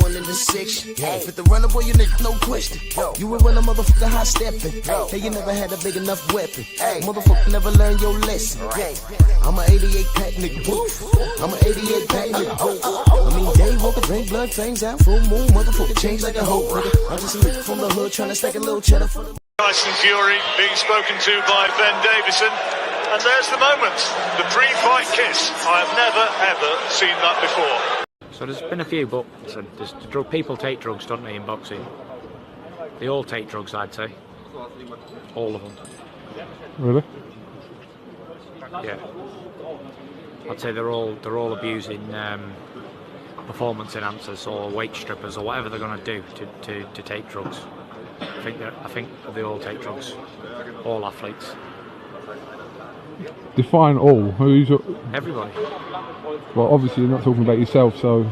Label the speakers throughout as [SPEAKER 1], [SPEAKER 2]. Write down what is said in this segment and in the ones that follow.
[SPEAKER 1] going in the section. With the runner, boy, you nigga, no question. You will run a motherfucker high stepping. Hey, you never had a big enough weapon. Motherfucker never learned your lesson. I'm an 88 pack nigga. I'm an 88 pack nigga. I mean, day walker, drink blood, fangs out, full moon, motherfucker change like a hoe. I'm just a nigga from the hood trying to stack a little cheddar for the.
[SPEAKER 2] Tyson Fury being spoken to by Ben Davison, and there's the moment, the pre-fight kiss. I have never ever seen that before.
[SPEAKER 3] So there's been a few, but people take drugs, don't they, in boxing? They all take drugs, I'd say. All of them.
[SPEAKER 4] Really?
[SPEAKER 3] Yeah. I'd say they're all abusing performance enhancers or weight strippers or whatever they're going to do to take drugs. I think they all take drugs. All athletes.
[SPEAKER 4] Define all. Who's
[SPEAKER 3] everybody?
[SPEAKER 4] Well, obviously you're not talking about yourself, so.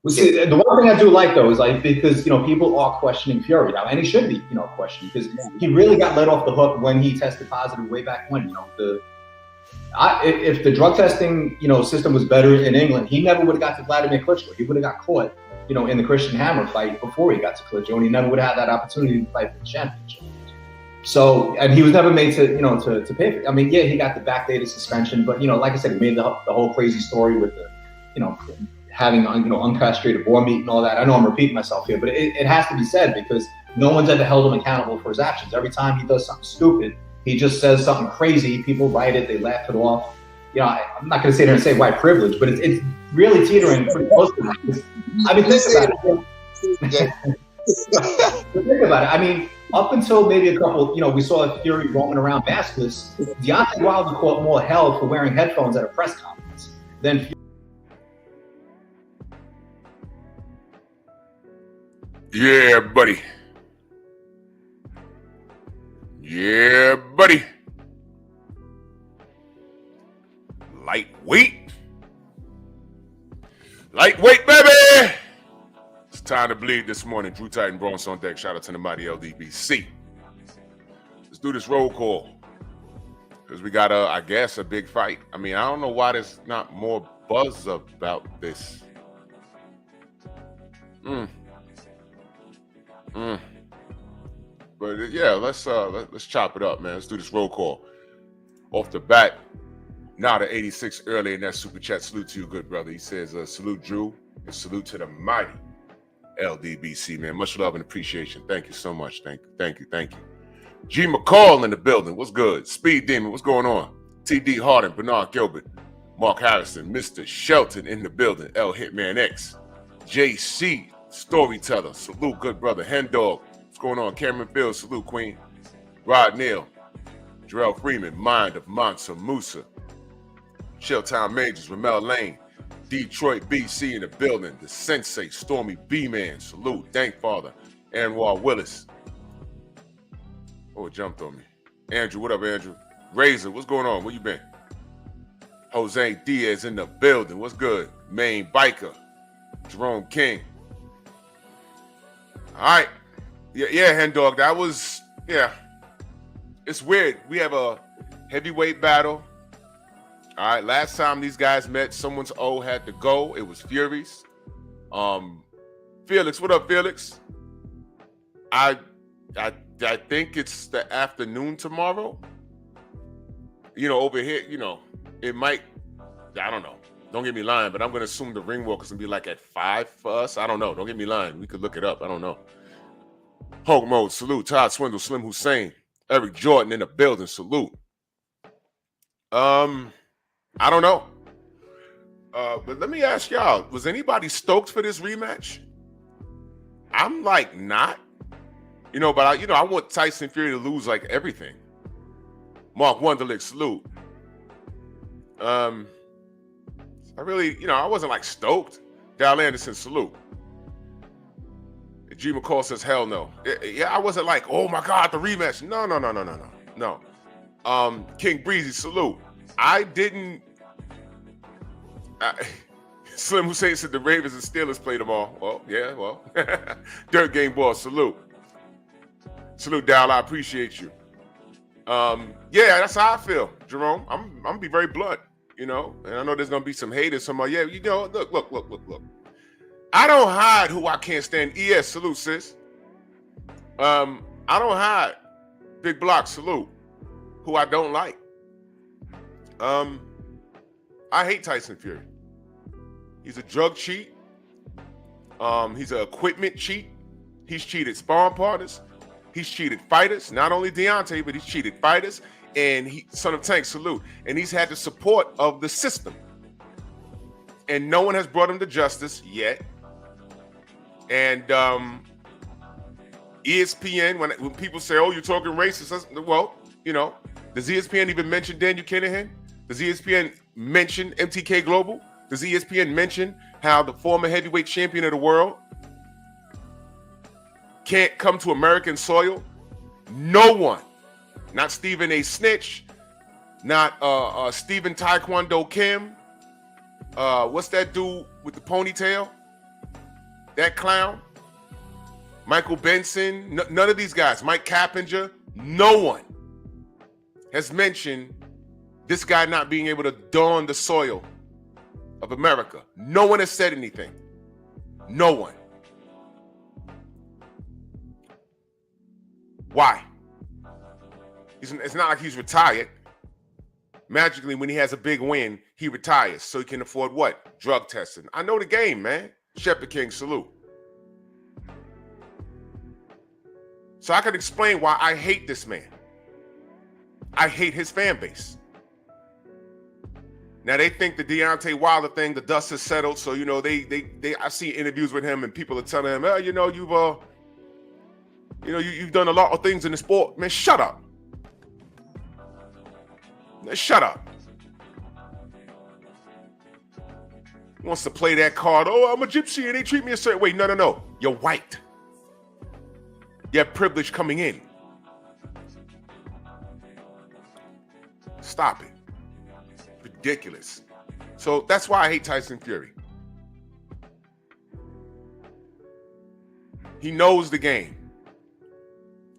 [SPEAKER 5] Well, see, the one thing I do like though is like because people are questioning Fury now, and he should be questioned because he really got let off the hook when he tested positive way back when. If the drug testing system was better in England, he never would have got to Vladimir Klitschko. He would have got caught in the Christian Hammer fight before he got to Klitschko, and he never would have had that opportunity to fight for the championship. So, and he was never made to to pay for it. I mean, yeah, he got the backdated suspension, but like I said, he made the whole crazy story with the having uncastrated boar meat and all that. I know I'm repeating myself here, but it has to be said because no one's ever held him accountable for his actions. Every time he does something stupid, he just says something crazy. People write it, they laugh it off. I'm not going to sit here and say white privilege, but it's really teetering pretty close to that. I mean, think about it. Think about it. I mean, up until maybe a couple, we saw Fury roaming around maskless. Deontay Wilder caught more hell for wearing headphones at a press conference than Fury.
[SPEAKER 6] Yeah, buddy. Yeah, buddy. Lightweight, baby. It's time to bleed this morning. Drew Titan Bronx on deck. Shout out to the mighty LDBC. Let's do this roll call. Because we got, I guess, a big fight. I mean, I don't know why there's not more buzz about this. But yeah, let's chop it up, man. Let's do this roll call. Off the bat, now the 86 early in that super chat. Salute to you, good brother. He says, salute Drew and salute to the mighty LDBC, man. Much love and appreciation. Thank you so much. Thank you. G McCall in the building. What's good? Speed Demon, what's going on? TD Harden, Bernard Gilbert, Mark Harrison, Mr. Shelton in the building, L Hitman X, JC Storyteller, salute, good brother. Hen Dog, what's going on? Cameron Fields, salute, Queen. Rod Neal, Jarrell Freeman, Mind of Mansa Musa, Chilltown Majors, Ramel Lane, Detroit BC in the building, the Sensei, Stormy B-Man, salute, Dankfather, Anwar Willis. Oh, it jumped on me. Andrew, what up, Andrew? Razor, what's going on? Where you been? Jose Diaz in the building, what's good? Maine Biker, Jerome King. All right. Yeah, Hen Dog, that was, yeah. It's weird. We have a heavyweight battle. All right, last time these guys met, someone's O had to go. It was Fury's. Felix, what up, Felix? I think it's the afternoon tomorrow. Over here, it might, I don't know. Don't get me lying, but I'm going to assume the ring walk is going to be like at 5 for us. I don't know. Don't get me lying. We could look it up. I don't know. Hulk Mode, salute. Todd Swindle, Slim Hussein, Eric Jordan in the building, salute. I don't know. But let me ask y'all, was anybody stoked for this rematch? I'm like not. But I want Tyson Fury to lose like everything. Mark Wunderlich, salute. I really, I wasn't like stoked. Dal Anderson, salute. G McCall says, hell no. Yeah, I wasn't like, oh my God, the rematch. No. King Breezy, salute. Slim Hussein said the Ravens and Steelers play tomorrow. Well. Dirt Game Ball, salute. Salute, Dal, I appreciate you. Yeah, that's how I feel, Jerome. I'm gonna be very blunt. you know, and I know there's gonna be some haters. Somebody, yeah, you know, look. I don't hide who I can't stand. ES, salute, sis. I don't hide. Big Block, salute. Who I don't like. I hate Tyson Fury. He's a drug cheat. He's an equipment cheat. He's cheated sparring partners. He's cheated fighters. Not only Deontay, but he's cheated fighters. And Son of Tank, salute. And he's had the support of the system. And no one has brought him to justice yet. And ESPN, when people say, oh, you're talking racist, well, you know, does ESPN even mention Daniel Kinahan? Does ESPN mention MTK Global? Does ESPN mention how the former heavyweight champion of the world can't come to American soil? No one. Not Stephen A. Snitch. Not Stephen Taekwondo Kim. What's that dude with the ponytail? That clown? Michael Benson? None of these guys. Mike Cappinger? No one has mentioned this guy not being able to don the soil of America. No one has said anything. No one. Why? It's not like he's retired. Magically, when he has a big win, he retires so he can afford what? Drug testing. I know the game, man. Shepherd King, salute. So I can explain why I hate this man. I hate his fan base. Now they think the Deontay Wilder thing, the dust has settled. So you know I see interviews with him and people are telling him, oh, you know, you've done a lot of things in the sport. Man, shut up. Man, shut up. He wants to play that card. Oh, I'm a gypsy and they treat me a certain way. No. You're white. You have privilege coming in. Stop it. Ridiculous. So that's why I hate Tyson Fury. He knows the game.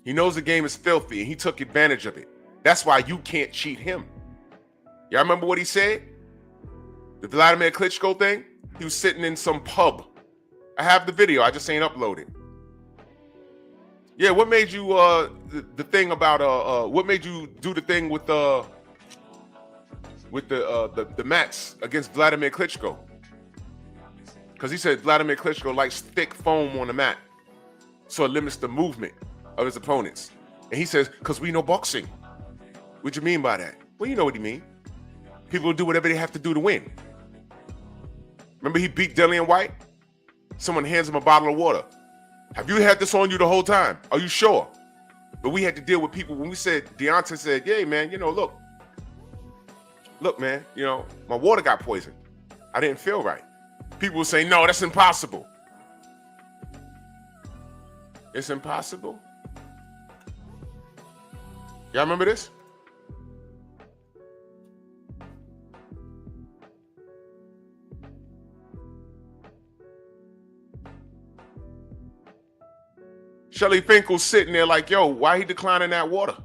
[SPEAKER 6] He knows the game is filthy and he took advantage of it. That's why you can't cheat him. Y'all remember what he said? The Vladimir Klitschko thing? He was sitting in some pub. I have the video. I just ain't uploaded. Yeah, what made you the thing about what made you do the thing with the mats against Vladimir Klitschko? Because he said Vladimir Klitschko likes thick foam on the mat, so it limits the movement of his opponents. And he says, because we know boxing. What you mean by that? Well, you know what he mean. People will do whatever they have to do to win. Remember he beat Dillian White? Someone hands him a bottle of water. Have you had this on you the whole time? Are you sure? But we had to deal with people when we said, Deontay said, yeah, man, you know, look, man, you know, my water got poisoned. I didn't feel right. People will say, no, that's impossible. It's impossible? Y'all remember this? Shelly Finkel's sitting there like, yo, why he declining that water?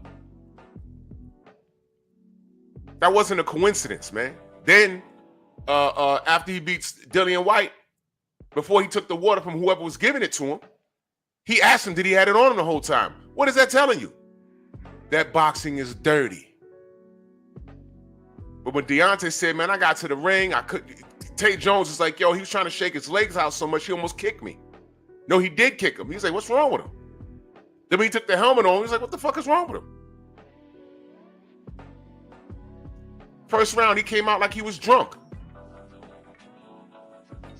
[SPEAKER 6] That wasn't a coincidence, man. Then, after he beats Dillian White, before he took the water from whoever was giving it to him, he asked him, did he have it on him the whole time? What is that telling you? That boxing is dirty. But when Deontay said, man, I got to the ring, Tate Jones was like, yo, he was trying to shake his legs out so much, he almost kicked me. No, he did kick him. He was like, what's wrong with him? Then when he took the helmet on, he was like, what the fuck is wrong with him? First round, he came out like he was drunk.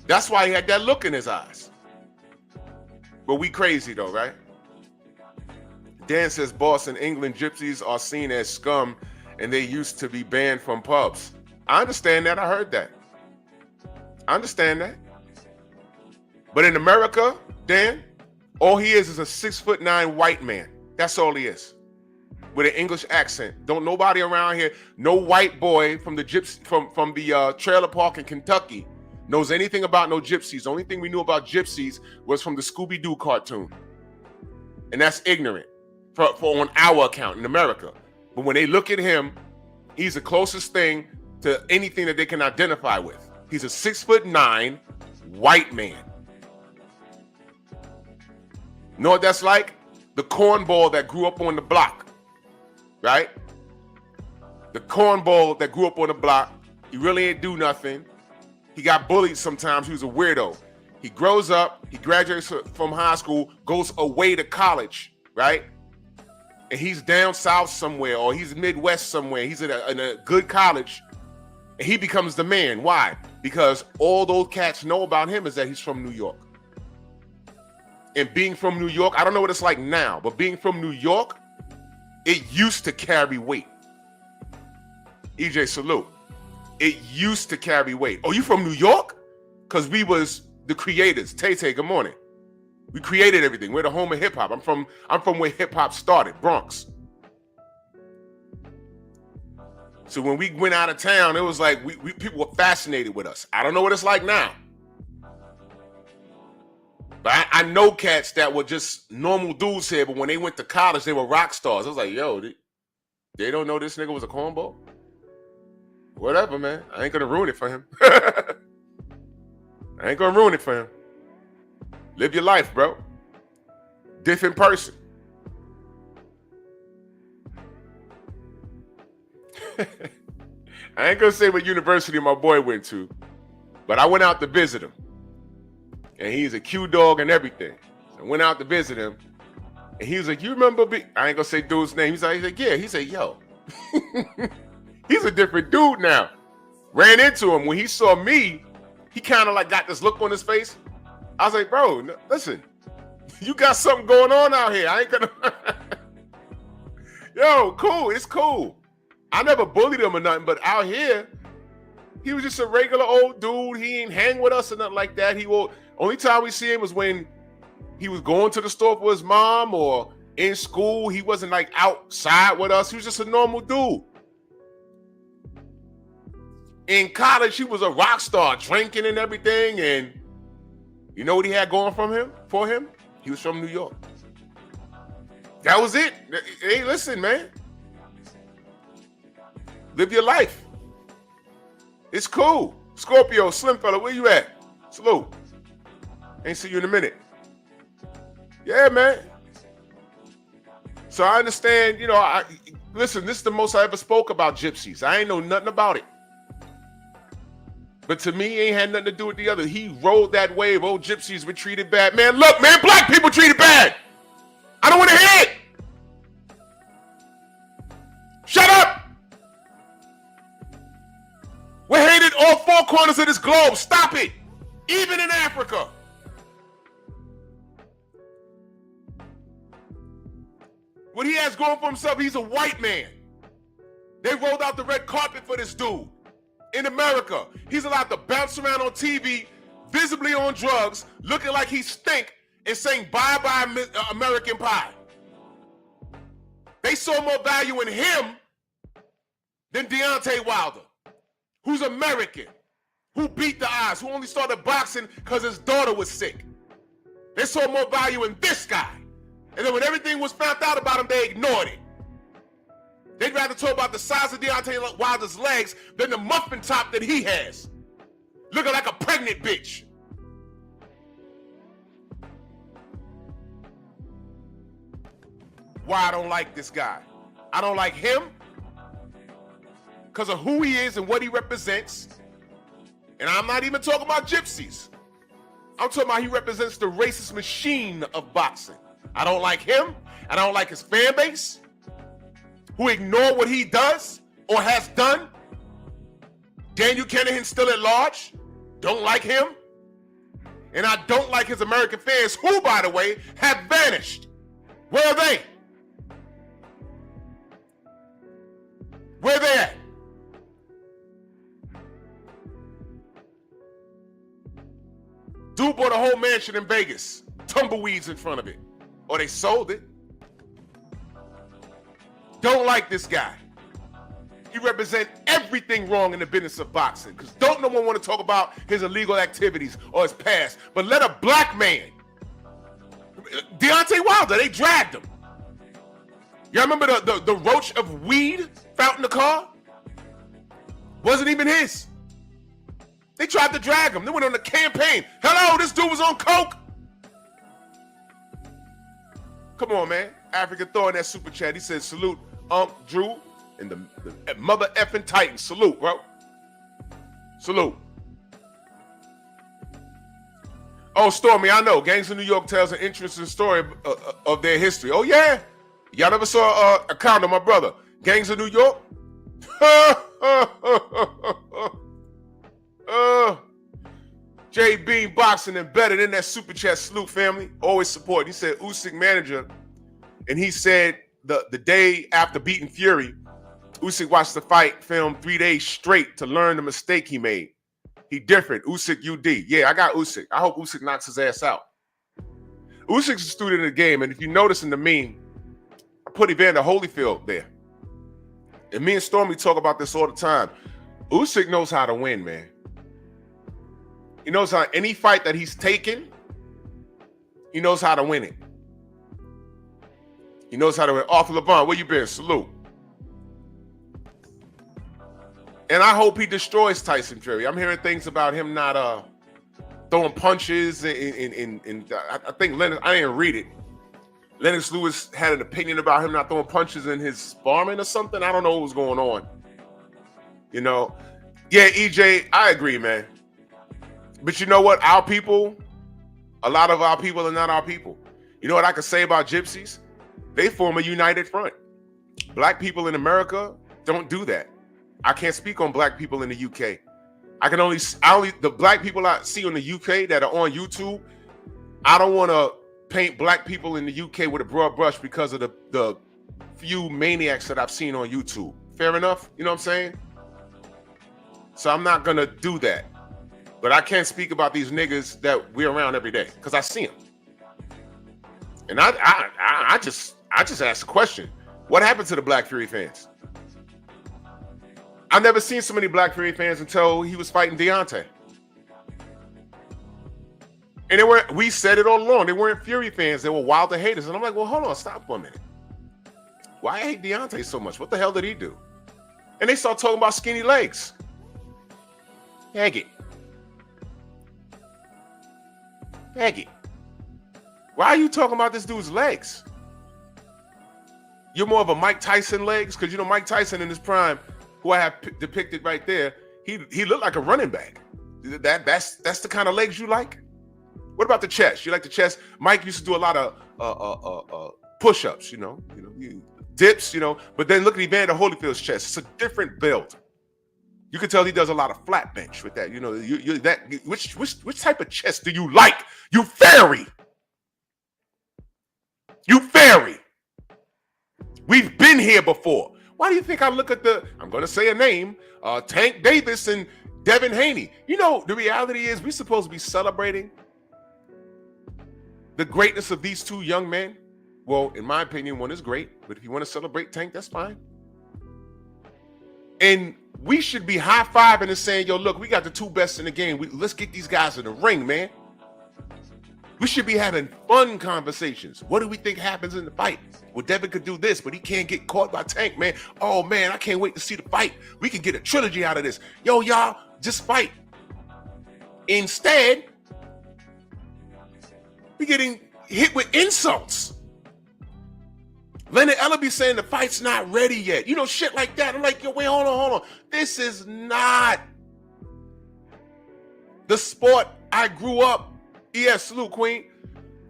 [SPEAKER 6] That's why he had that look in his eyes. But we crazy though, right? Dan says, boss, in England, gypsies are seen as scum and they used to be banned from pubs. I understand that. I heard that. I understand that. But in America, Dan, all he is a 6'9" white man. That's all he is. With an English accent. Don't nobody around here, no white boy from the trailer park in Kentucky knows anything about no gypsies. The only thing we knew about gypsies was from the Scooby-Doo cartoon. And that's ignorant for on our account in America. But when they look at him, he's the closest thing to anything that they can identify with. He's a 6'9" white man. Know what that's like? The cornball that grew up on the block, right? The cornball that grew up on the block. He really ain't do nothing. He got bullied sometimes. He was a weirdo. He grows up. He graduates from high school, goes away to college, right? And he's down south somewhere, or he's Midwest somewhere. He's in a good college, and he becomes the man. Why? Because all those cats know about him is that he's from New York. And being from New York, I don't know what it's like now, but being from New York, it used to carry weight. EJ, salute. It used to carry weight. Oh, you from New York? Because we was the creators. Tay, good morning. We created everything. We're the home of hip hop. I'm from where hip hop started, Bronx. So when we went out of town, it was like we people were fascinated with us. I don't know what it's like now. But I know cats that were just normal dudes here, but when they went to college, they were rock stars. I was like, yo, they don't know this nigga was a cornball? Whatever, man. I ain't gonna ruin it for him. I ain't gonna ruin it for him. Live your life, bro. Different person. I ain't gonna say what university my boy went to, but I went out to visit him. And he's a Q dog and everything. So I went out to visit him. And he was like, you remember me? I ain't gonna say dude's name. He's like, yeah. He said, yo. He's a different dude now. Ran into him. When he saw me, he kind of like got this look on his face. I was like, bro, listen. You got something going on out here. I ain't gonna. Yo, cool. It's cool. I never bullied him or nothing, but out here, he was just a regular old dude. He ain't hang with us or nothing like that. Only time we see him was when he was going to the store for his mom or in school. He wasn't like outside with us. He was just a normal dude. In college, he was a rock star, drinking and everything. And you know what he had going for him? He was from New York. That was it. Hey, listen, man. Live your life. It's cool. Scorpio, Slim fella, where you at? Salute. Ain't see you in a minute. Yeah, man. So I understand, listen, this is the most I ever spoke about gypsies. I ain't know nothing about it. But to me, it ain't had nothing to do with the other. He rode that wave. Oh, gypsies were treated bad. Man, look, man, black people treated bad. I don't want to hear it. Shut up. We're hated all four corners of this globe. Stop it. Even in Africa. What he has going for himself, he's a white man. They rolled out the red carpet for this dude. In America, he's allowed to bounce around on TV, visibly on drugs, looking like he stink, and saying bye-bye American Pie. They saw more value in him than Deontay Wilder, who's American, who beat the odds, who only started boxing because his daughter was sick. They saw more value in this guy. And then when everything was found out about him, they ignored it. They'd rather talk about the size of Deontay Wilder's legs than the muffin top that he has. Looking like a pregnant bitch. Why I don't like this guy? I don't like him because of who he is and what he represents. And I'm not even talking about gypsies. I'm talking about he represents the racist machine of boxing. I don't like him. I don't like his fan base, who ignore what he does or has done. Daniel Kennedy still at large. Don't like him. And I don't like his American fans, who, by the way, have vanished. Where are they? Where are they at? Dude bought a whole mansion in Vegas. Tumbleweeds in front of it. Or they sold it. Don't like this guy. He represents everything wrong in the business of boxing. Because don't no one want to talk about his illegal activities or his past. But let a black man, Deontay Wilder, they dragged him. Y'all remember the roach of weed found in the car? Wasn't even his. They tried to drag him. They went on a campaign. Hello, this dude was on coke. Come on, man. Africa throwing that super chat. He said, salute Drew and the mother effing Titans. Salute, bro. Salute. Oh, Stormy, I know. Gangs of New York tells an interesting story of their history. Oh, yeah? Y'all never saw a account of my brother. Gangs of New York? J Bean Boxing embedded in that super chat. Salute, family. Always support. He said Usyk manager, and he said the day after beating Fury, Usyk watched the fight film 3 days straight to learn the mistake he made. He different. Usyk UD. Yeah, I got Usyk. I hope Usyk knocks his ass out. Usyk's a student of the game, and if you notice in the meme, I put Evander Holyfield there. And me and Stormy talk about this all the time. Usyk knows how to win, man. He knows how any fight that he's taken, he knows how to win it. He knows how to win. Arthur Levon, where you been? Salute. And I hope he destroys Tyson Fury. I'm hearing things about him not throwing punches. And I think Lennox, I didn't read it. Lennox Lewis had an opinion about him not throwing punches in his sparring or something. I don't know what was going on. You know? Yeah, EJ, I agree, man. But you know what? Our people, a lot of our people are not our people. You know what I can say about gypsies? They form a united front. Black people in America don't do that. I can't speak on black people in the UK. The black people I see in the UK that are on YouTube, I don't want to paint black people in the UK with a broad brush because of the few maniacs that I've seen on YouTube. Fair enough? You know what I'm saying? So I'm not going to do that. But I can't speak about these niggas that we're around every day because I see them. And I just asked a question. What happened to the Black Fury fans? I've never seen so many Black Fury fans until he was fighting Deontay. And we said it all along. They weren't Fury fans. They were Wilder haters. And I'm like, well, hold on. Stop for a minute. Why I hate Deontay so much? What the hell did he do? And they start talking about skinny legs. Peggy. Why are you talking about this dude's legs? You're more of a Mike Tyson legs? Because, you know, Mike Tyson in his prime, who I have depicted right there, he looked like a running back. That's the kind of legs you like? What about the chest? You like the chest? Mike used to do a lot of push-ups, you know, dips, you know. But then look at Evander Holyfield's chest. It's a different build. You can tell he does a lot of flat bench with that. You know, which type of chest do you like? You fairy. You fairy. We've been here before. Why do you think I look at I'm going to say a name, Tank Davis and Devin Haney? You know, the reality is we're supposed to be celebrating the greatness of these two young men. Well, in my opinion, one is great. But if you want to celebrate Tank, that's fine. And we should be high-fiving and saying, yo, look, we got the two best in the game. Let's get these guys in the ring, man. We should be having fun conversations. What do we think happens in the fight? Well, Devin could do this, but he can't get caught by Tank, man. Oh, man, I can't wait to see the fight. We can get a trilogy out of this. Yo, y'all, just fight. Instead, we're getting hit with insults. Leonard Ellaby saying the fight's not ready yet. You know, shit like that. I'm like, yo, wait, hold on. This is not the sport I grew up. Yes, salute, Queen.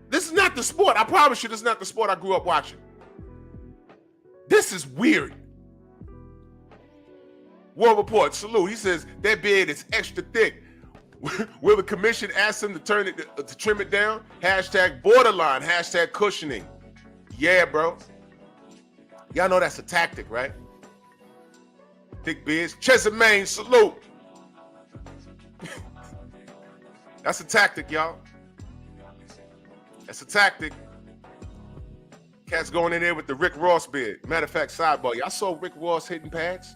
[SPEAKER 6] This is not the sport. I promise you, this is not the sport I grew up watching. This is weird. World Report, salute. He says that beard is extra thick. Will the commission ask them to to trim it down? Hashtag borderline. Hashtag cushioning. Yeah, bro. Y'all know that's a tactic, right? Thick beards. Chesapeake, salute. That's a tactic, y'all. That's a tactic. Cat's going in there with the Rick Ross beard. Matter of fact, sidebar. Y'all saw Rick Ross hitting pads?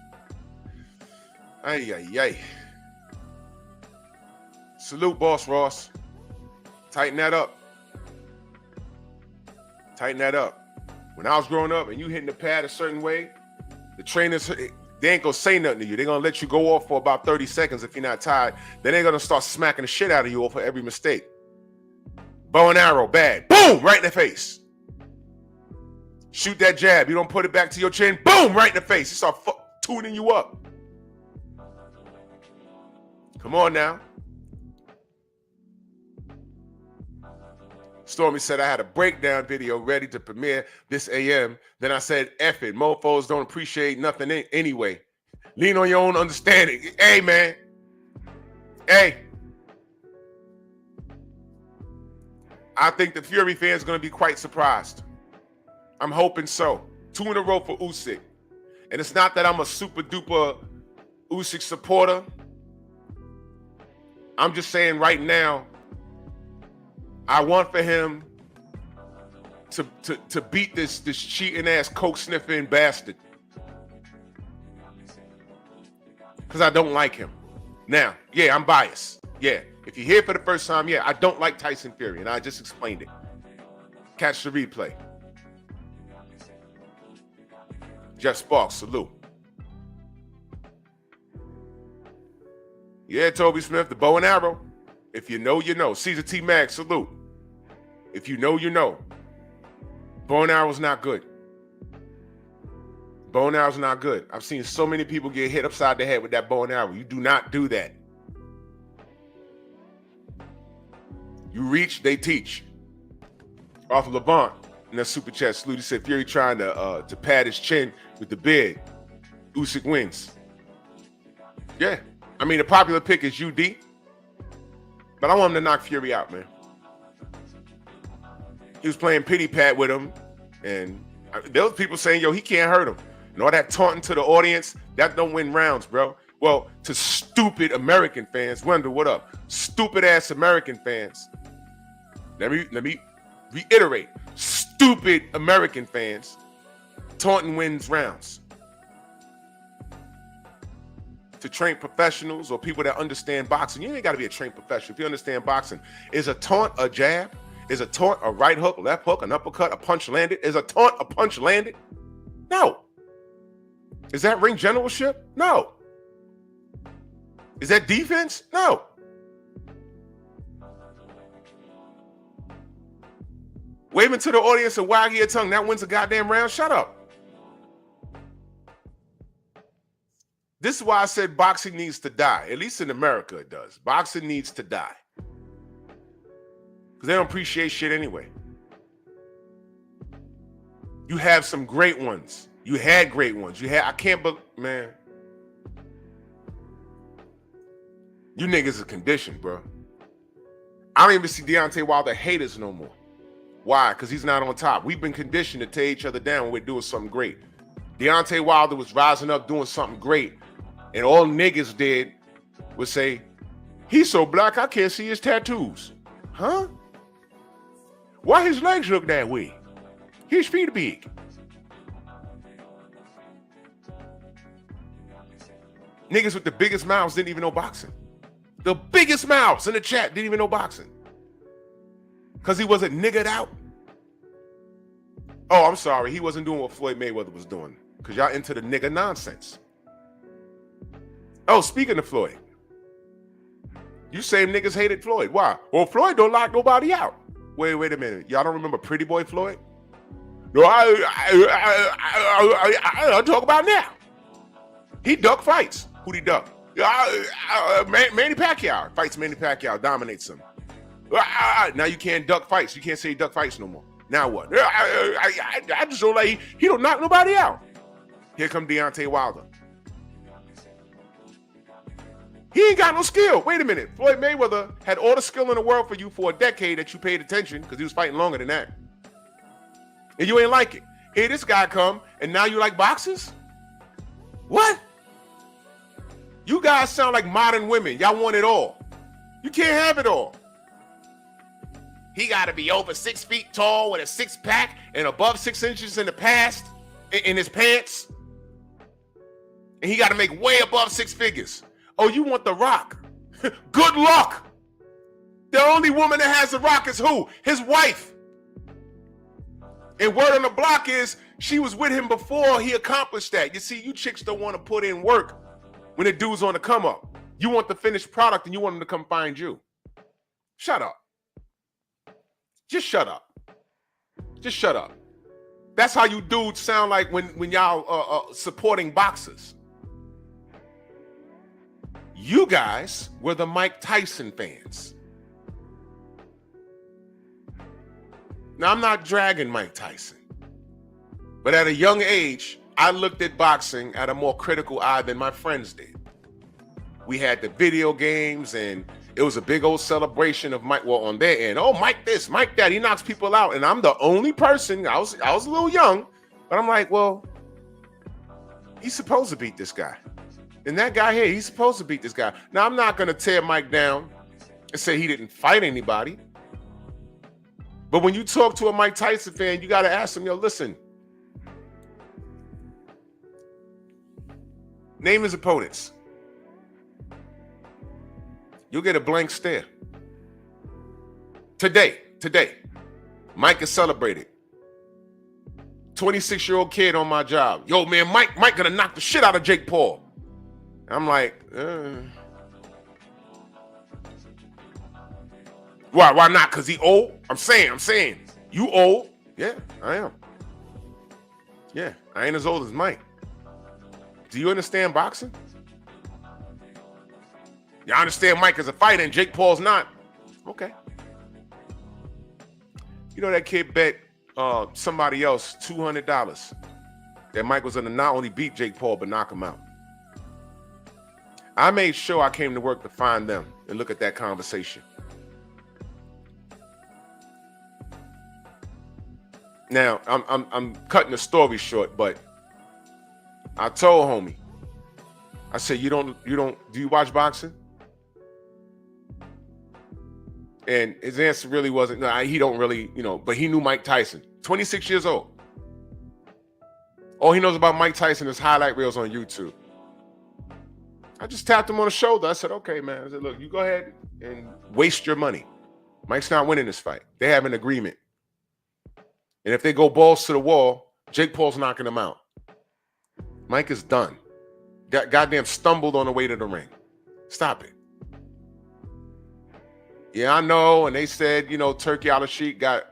[SPEAKER 6] Ay. Salute, Boss Ross. Tighten that up. Tighten that up. When I was growing up and you hitting the pad a certain way, the trainers, they ain't gonna say nothing to you. They're gonna let you go off for about 30 seconds if you're not tired. Then they're gonna start smacking the shit out of you for every mistake. Bow and arrow, bad. Boom, right in the face. Shoot that jab. You don't put it back to your chin. Boom, right in the face. It start tuning you up. Come on now. Stormy said I had a breakdown video ready to premiere this AM. Then I said, F it. Mofos don't appreciate nothing anyway. Lean on your own understanding. Hey, man. Hey. I think the Fury fans are going to be quite surprised. I'm hoping so. 2 in a row for Usyk. And it's not that I'm a super duper Usyk supporter. I'm just saying right now, I want for him to beat this cheating ass coke sniffing bastard. Because I don't like him. Now, yeah, I'm biased. Yeah, if you're here for the first time, yeah, I don't like Tyson Fury, and I just explained it. Catch the replay. Jeff Sparks, salute. Yeah, Toby Smith, the bow and arrow. If you know, you know. Caesar T. Mag, salute. If you know, you know. Bow and arrow's not good. Bow and arrow's not good. I've seen so many people get hit upside the head with that bow and arrow. You do not do that. You reach, they teach. Arthur Levant in that super chat salute. He said Fury trying to pad his chin with the beard. Usyk wins. Yeah. I mean, the popular pick is UD. But I want him to knock Fury out, man. He was playing pity pat with him. And there was people saying, yo, he can't hurt him. And all that taunting to the audience, that don't win rounds, bro. Well, to stupid American fans, Wendell, what up? Stupid ass American fans. Let me reiterate. Stupid American fans, taunting wins rounds. To trained professionals or people that understand boxing, you ain't got to be a trained professional. If you understand boxing, is a taunt a jab? Is a taunt a right hook, left hook, an uppercut, a punch landed? Is a taunt a punch landed? No. Is that ring generalship? No. Is that defense? No. Waving to the audience and wagging your tongue, that wins a goddamn round? Shut up. This is why I said boxing needs to die. At least in America it does. Boxing needs to die. Because they don't appreciate shit anyway. You have some great ones. You had great ones. I can't believe, man. You niggas are conditioned, bro. I don't even see Deontay Wilder haters no more. Why? Because he's not on top. We've been conditioned to tear each other down when we're doing something great. Deontay Wilder was rising up doing something great. And all niggas did was say, he's so black I can't see his tattoos. Huh? Why his legs look that way? His feet are big. Niggas with the biggest mouths didn't even know boxing. The biggest mouths in the chat didn't even know boxing. Because he wasn't niggered out. Oh, I'm sorry. He wasn't doing what Floyd Mayweather was doing. Because y'all into the nigga nonsense. Oh, speaking of Floyd. You same niggas hated Floyd. Why? Well, Floyd don't lock nobody out. Wait a minute. Y'all don't remember Pretty Boy Floyd? No, I'll talk about now. He ducked fights. Who'd he duck? Manny Pacquiao. Fights Manny Pacquiao. Dominates him. Now you can't duck fights. You can't say he duck fights no more. Now what? I just don't like he don't knock nobody out. Here come Deontay Wilder. He ain't got no skill. Wait a minute. Floyd Mayweather had all the skill in the world for you for a decade that you paid attention because he was fighting longer than that. And you ain't like it. Here this guy come and now you like boxers? What? You guys sound like modern women. Y'all want it all. You can't have it all. He got to be over 6 feet tall with a six-pack and above 6 inches in the past in his pants. And he got to make way above 6 figures. Oh, you want The Rock? Good luck. The only woman that has The Rock is who? His wife. And word on the block is She was with him before he accomplished that. You see, you chicks don't want to put in work when the dude's on the come up. You want the finished product and you want him to come find you. Shut up. Just shut up. Just shut up. That's how you dudes sound like when y'all supporting boxers. You guys were the Mike Tyson fans. Now, I'm not dragging Mike Tyson, but at a young age, I looked at boxing at a more critical eye than my friends did. We had the video games, and it was a big old celebration of Mike. Well, on their end, oh, Mike this, Mike that, he knocks people out, and I'm the only person. I was a little young, but I'm like, well, he's supposed to beat this guy. And that guy here, he's supposed to beat this guy. Now, I'm not going to tear Mike down and say he didn't fight anybody. But when you talk to a Mike Tyson fan, you got to ask him, yo, listen, name his opponents. You'll get a blank stare. Today, Mike is celebrated. 26-year-old kid on my job. Yo, man, Mike gonna knock the shit out of Jake Paul. I'm like, why not? Because he old? I'm saying, you old? Yeah, I am. Yeah, I ain't as old as Mike. Do you understand boxing? You understand Mike is a fighter and Jake Paul's not? Okay. You know that kid bet somebody else $200 that Mike was going to not only beat Jake Paul, but knock him out. I made sure I came to work to find them and look at that conversation. Now, I'm cutting the story short, but I told homie, I said, do you watch boxing? And his answer really wasn't, no, he don't really, but he knew Mike Tyson, 26 years old. All he knows about Mike Tyson is highlight reels on YouTube. I just tapped him on the shoulder. I said, okay, man. I said, look, you go ahead and waste your money. Mike's not winning this fight. They have an agreement. And if they go balls to the wall, Jake Paul's knocking him out. Mike is done. Goddamn stumbled on the way to the ring. Stop it. Yeah, I know. And they said, Turkey Al-Sheikh got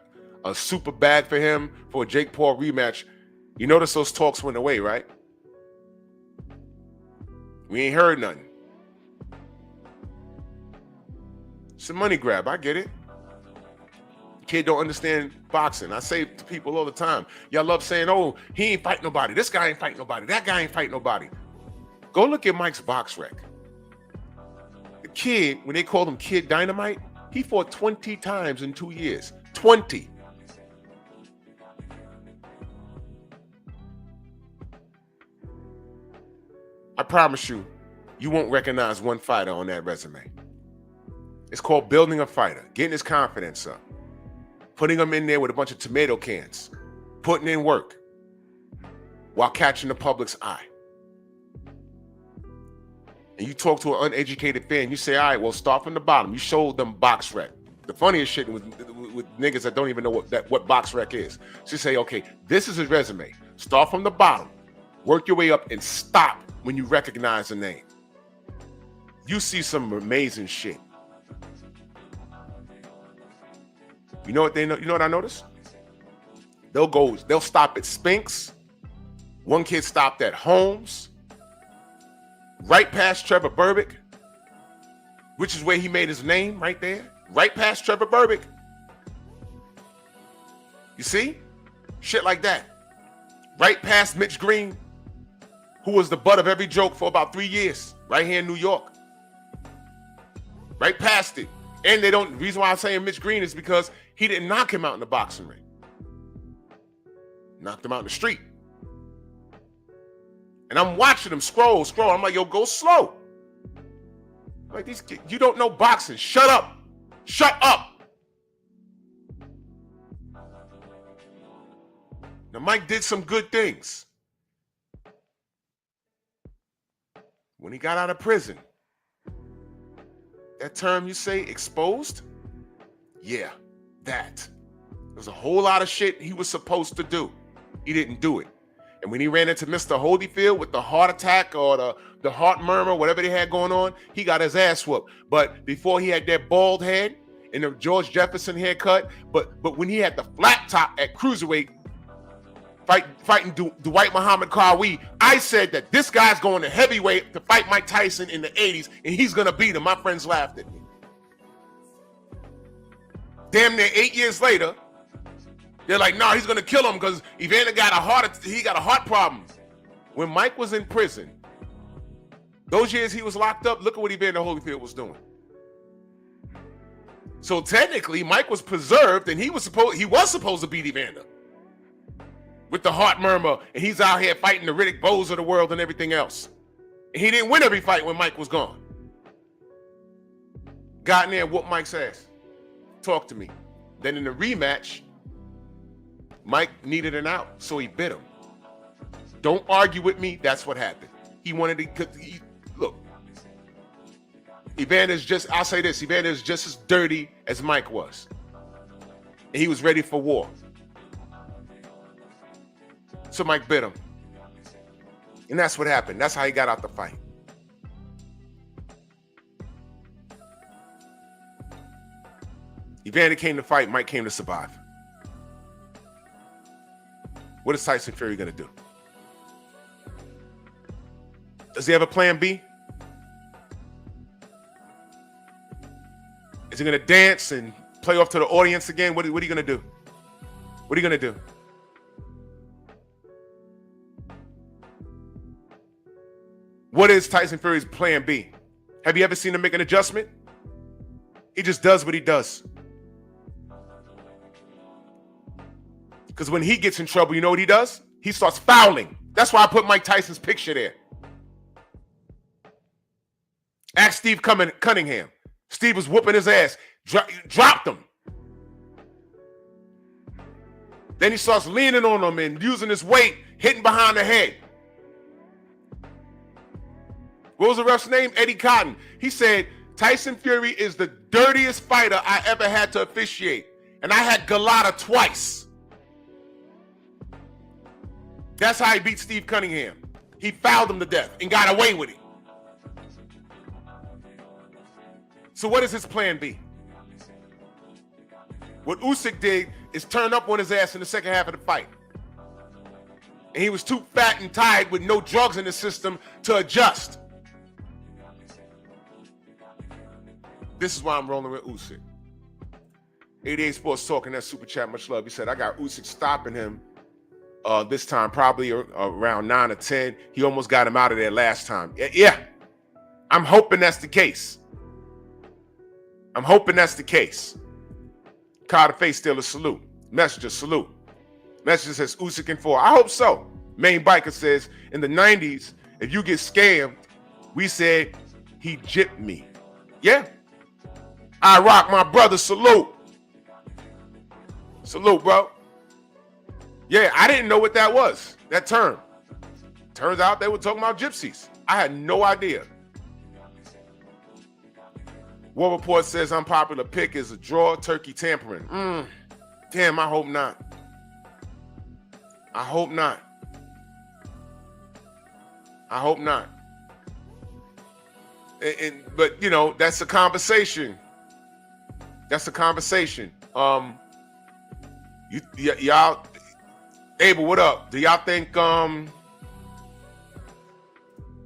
[SPEAKER 6] a super bag for him for a Jake Paul rematch. You notice those talks went away, right? We ain't heard nothing. It's a money grab. I get it. Kid don't understand boxing. I say to people all the time, y'all love saying, oh, he ain't fight nobody. This guy ain't fight nobody. That guy ain't fight nobody. Go look at Mike's box rec. The kid, when they called him Kid Dynamite, he fought 20 times in 2 years. 20. I promise you, you won't recognize one fighter on that resume. It's called building a fighter, getting his confidence up, putting him in there with a bunch of tomato cans, putting in work while catching the public's eye. And you talk to an uneducated fan, you say, all right, well, start from the bottom. You show them box rec. The funniest shit with niggas that don't even know what box rec is. So you say, okay, this is his resume. Start from the bottom, work your way up, and stop when you recognize the name. You see some amazing shit. You know what they know? You know what I noticed? They'll stop at Spinks. One kid stopped at Holmes. Right past Trevor Berbick, which is where he made his name, right there. Right past Trevor Berbick. You see? Shit like that. Right past Mitch Green, who was the butt of every joke for about 3 years, right here in New York. Right past it. And the reason why I'm saying Mitch Green is because he didn't knock him out in the boxing ring. Knocked him out in the street. And I'm watching him scroll. I'm like, yo, go slow. I'm like, these kids, you don't know boxing. Shut up. Shut up. Now, Mike did some good things. When he got out of prison, that term you say, exposed? Yeah, that. There's a whole lot of shit he was supposed to do. He didn't do it. And when he ran into Mr. Holyfield with the heart attack or the heart murmur, whatever they had going on, he got his ass whooped. But before he had that bald head and the George Jefferson haircut, but when he had the flat top at cruiserweight, fighting Dwight Muhammad Qawi, I said that this guy's going to heavyweight to fight Mike Tyson in the 80s, and he's going to beat him. My friends laughed at me. Damn near 8 years later, they're like, nah, he's going to kill him because Evander got a heart problem. When Mike was in prison, those years he was locked up, look at what Evander Holyfield was doing. So technically, Mike was preserved, and he was supposed to beat Evander with the heart murmur, and he's out here fighting the Riddick Bows of the world and everything else. And he didn't win every fight when Mike was gone. Got in there and whooped Mike's ass. Talk to me. Then in the rematch, Mike needed an out, so he bit him. Don't argue with me. That's what happened. He wanted to look. I'll say this, Evander's just as dirty as Mike was. And he was ready for war. So Mike bit him. And that's what happened. That's how he got out the fight. Evander came to fight, Mike came to survive. What is Tyson Fury going to do? Does he have a plan B? Is he going to dance and play off to the audience again? What are you going to do? What are you going to do? What is Tyson Fury's plan B? Have you ever seen him make an adjustment? He just does what he does. Because when he gets in trouble, you know what he does? He starts fouling. That's why I put Mike Tyson's picture there. Ask Steve Cunningham. Steve was whooping his ass. Dropped him. Then he starts leaning on him and using his weight, hitting behind the head. What was the ref's name? Eddie Cotton. He said, Tyson Fury is the dirtiest fighter I ever had to officiate. And I had Galata twice. That's how he beat Steve Cunningham. He fouled him to death and got away with it. So what is his plan B? What Usyk did is turn up on his ass in the second half of the fight. And he was too fat and tired with no drugs in the system to adjust. This is why I'm rolling with Usyk. 88 Sports Talking, that super chat, much love. He said, I got Usyk stopping him this time, probably around 9 or 10. He almost got him out of there last time. Yeah, I'm hoping that's the case. I'm hoping that's the case. Carter Face Stealer, salute. Messenger, salute. Messenger says, Usyk in 4. I hope so. Main Biker says, in the 90s, if you get scammed, we said, he gypped me. Yeah. I rock my brother, salute. Salute, bro. Yeah, I didn't know what that was, that term. Turns out they were talking about gypsies. I had no idea. War Report says unpopular pick is a draw, turkey tampering. Damn, I hope not. I hope not. I hope not. But, you know, that's a conversation. That's a conversation. Y'all, Abel, what up? Do y'all think, and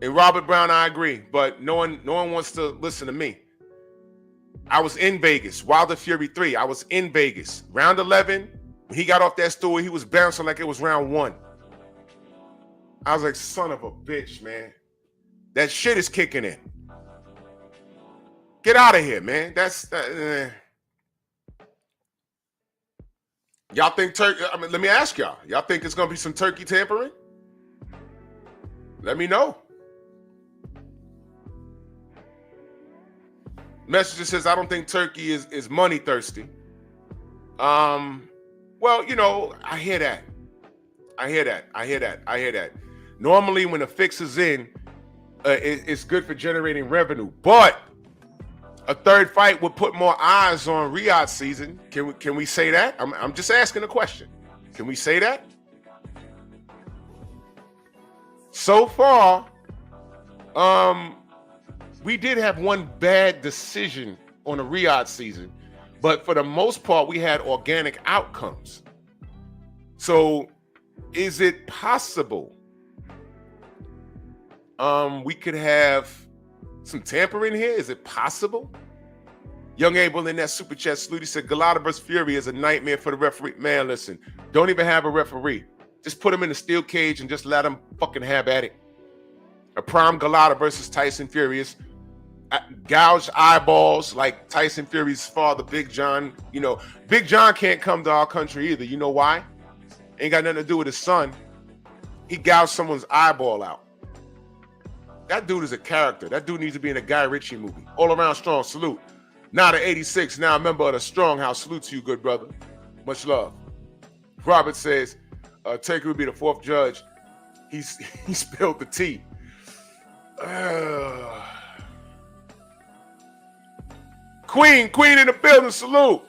[SPEAKER 6] Robert Brown, I agree, but no one wants to listen to me. I was in Vegas, Wilder Fury 3. I was in Vegas. Round 11, when he got off that stool, he was bouncing like it was round 1. I was like, son of a bitch, man. That shit is kicking in. Get out of here, man. Y'all think let me ask y'all. Y'all think it's going to be some turkey tampering? Let me know. Messenger says, I don't think Turkey is money thirsty. Well, you know, I hear that. Normally when a fix is in, it's good for generating revenue. But a third fight would put more eyes on Riyadh season. Can we say that? I'm just asking a question. Can we say that? So far, we did have one bad decision on the Riyadh season, but for the most part, we had organic outcomes. So, is it possible we could have some tampering here? Is it possible? Young Abel in that super chat salute, he said, Galata versus Fury is a nightmare for the referee. Man, listen, don't even have a referee. Just put him in a steel cage and just let him fucking have at it. A prime Galata versus Tyson Fury is gouged eyeballs like Tyson Fury's father, Big John. You know, Big John can't come to our country either. You know why? Ain't got nothing to do with his son. He gouged someone's eyeball out. That dude is a character. That dude needs to be in a Guy Ritchie movie. All around strong salute. Now the 86, now a member of the Strong House. Salute to you, good brother. Much love. Robert says, Taker would be the fourth judge. He spilled the tea. Queen in the building, salute.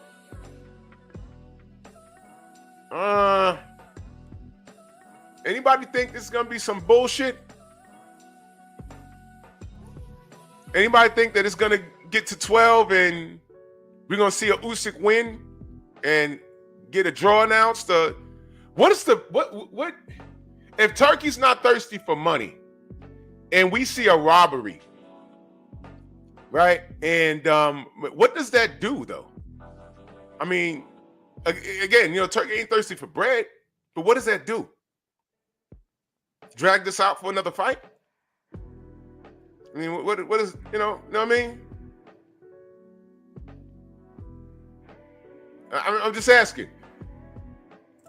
[SPEAKER 6] Anybody think this is gonna be some bullshit? Anybody think that it's gonna get to 12 and we're gonna see a Usyk win and get a draw announced? What if Turkey's not thirsty for money and we see a robbery, right? And what does that do though? I mean, again, you know, Turkey ain't thirsty for bread, but what does that do? Drag this out for another fight? I mean, what is, you know what I mean? I'm just asking.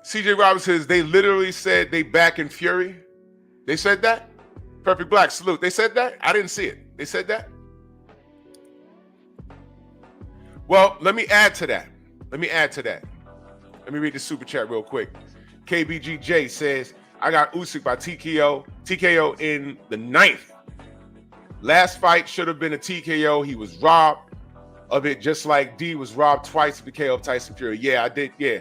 [SPEAKER 6] CJ Roberts says they literally said they back in Fury. They said that? Perfect Black, salute. They said that? I didn't see it. They said that? Well, let me add to that. Let me read the super chat real quick. KBGJ says, I got Usyk by TKO in the 9th. Last fight should have been a TKO. He was robbed of it, just like D was robbed twice of the KO of Tyson Fury. Yeah, I did. Yeah.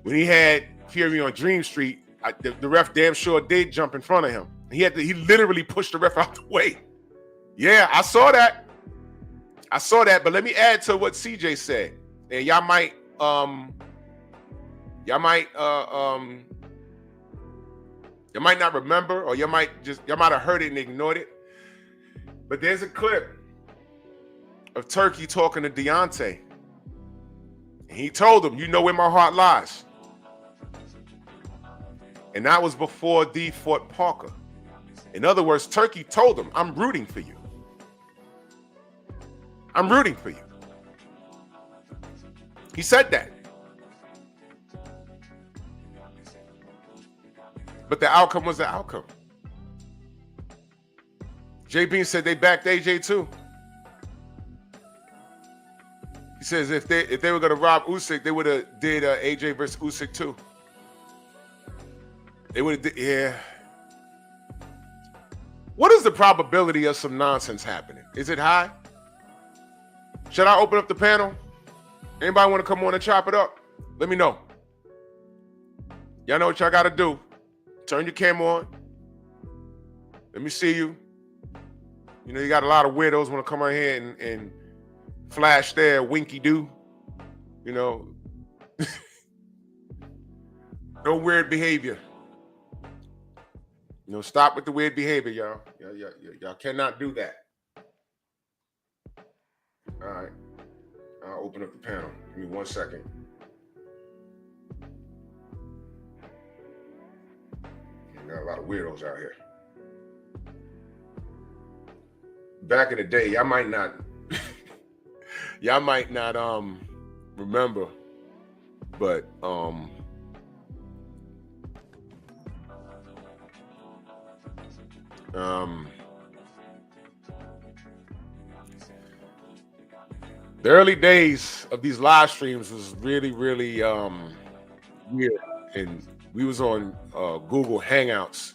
[SPEAKER 6] When he had Fury on Dream Street, the ref damn sure did jump in front of him. He literally pushed the ref out the way. Yeah, I saw that. But let me add to what CJ said. And y'all might not remember, or y'all might have heard it and ignored it. But there's a clip of Turkey talking to Deontay. And he told him, you know where my heart lies. And that was before D fought Parker. In other words, Turkey told him, I'm rooting for you. I'm rooting for you. He said that. But the outcome was the outcome. Jay Bean said they backed AJ too. He says if they were going to rob Usyk, they would have did AJ versus Usyk too. They would have, yeah. What is the probability of some nonsense happening? Is it high? Should I open up the panel? Anybody want to come on and chop it up? Let me know. Y'all know what y'all got to do. Turn your camera on. Let me see you. You know, you got a lot of weirdos want to come on here and flash their winky-doo. You know. No weird behavior. You know, stop with the weird behavior, y'all. Y'all cannot do that. All right. I'll open up the panel. Give me 1 second. Got a lot of weirdos out here. Back in the day, y'all might not remember, but the early days of these live streams was really weird, and we was on Google Hangouts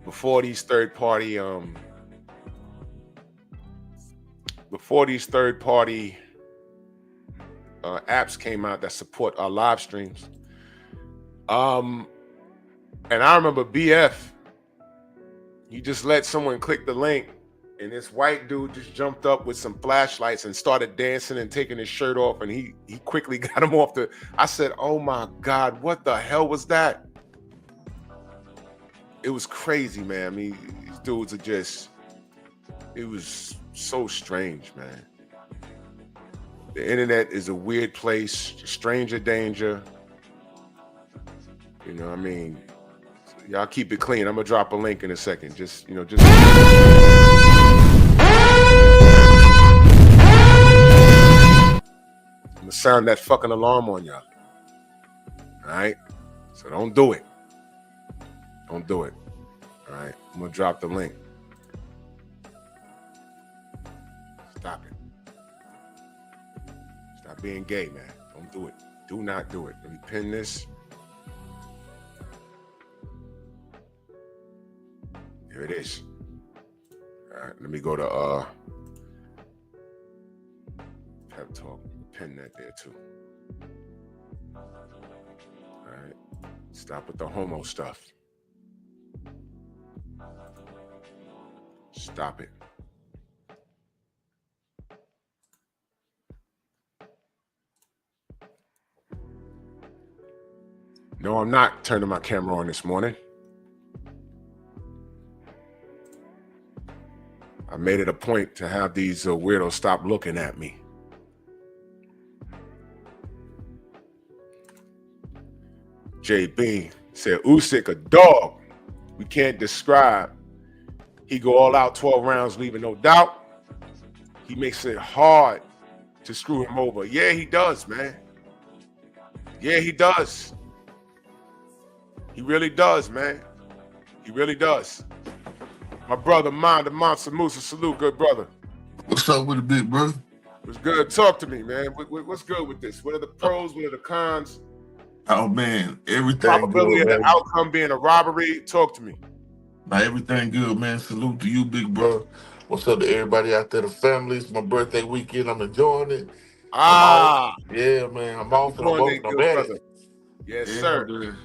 [SPEAKER 6] before these third party apps came out that support our live streams. And I remember BF you just let someone click the link, and this white dude just jumped up with some flashlights and started dancing and taking his shirt off, and he quickly got him off the. I said, "Oh my God, what the hell was that?" It was crazy, man. I mean, these dudes are just. It was so strange, man. The internet is a weird place, stranger danger. You know what I mean? Y'all keep it clean. I'm gonna drop a link in a second. Just. I'm gonna sound that fucking alarm on y'all. All right? So don't do it. Don't do it. All right? I'm gonna drop the link. Stop it. Stop being gay, man. Don't do it. Do not do it. Let me pin this. Here it is. All right, let me go to pep talk. Pin that there too. All right. Stop with the homo stuff. Stop it. No, I'm not turning my camera on this morning. I made it a point to have these weirdos stop looking at me. JB said, Usyk a dog. We can't describe. He go all out 12 rounds, leaving no doubt. He makes it hard to screw him over. Yeah, he does, man. Yeah, he does. He really does, man. He really does. My brother, the Monster Moose, salute, good brother.
[SPEAKER 7] What's up with it, big brother?
[SPEAKER 6] What's good? Talk to me, man. What's good with this? What are the pros? What are the cons?
[SPEAKER 7] Oh, man, everything
[SPEAKER 6] Probability
[SPEAKER 7] good,
[SPEAKER 6] of the
[SPEAKER 7] man.
[SPEAKER 6] outcome being a robbery. Talk to me.
[SPEAKER 7] Now, everything good, man. Salute to you, big brother. What's up to everybody out there, the family? It's my birthday weekend. I'm enjoying it. Yeah, man. I'm off and I'm
[SPEAKER 6] Good
[SPEAKER 7] working. I'm at
[SPEAKER 6] brother.
[SPEAKER 7] it.
[SPEAKER 6] Yes,
[SPEAKER 7] Yeah,
[SPEAKER 6] sir.
[SPEAKER 7] man.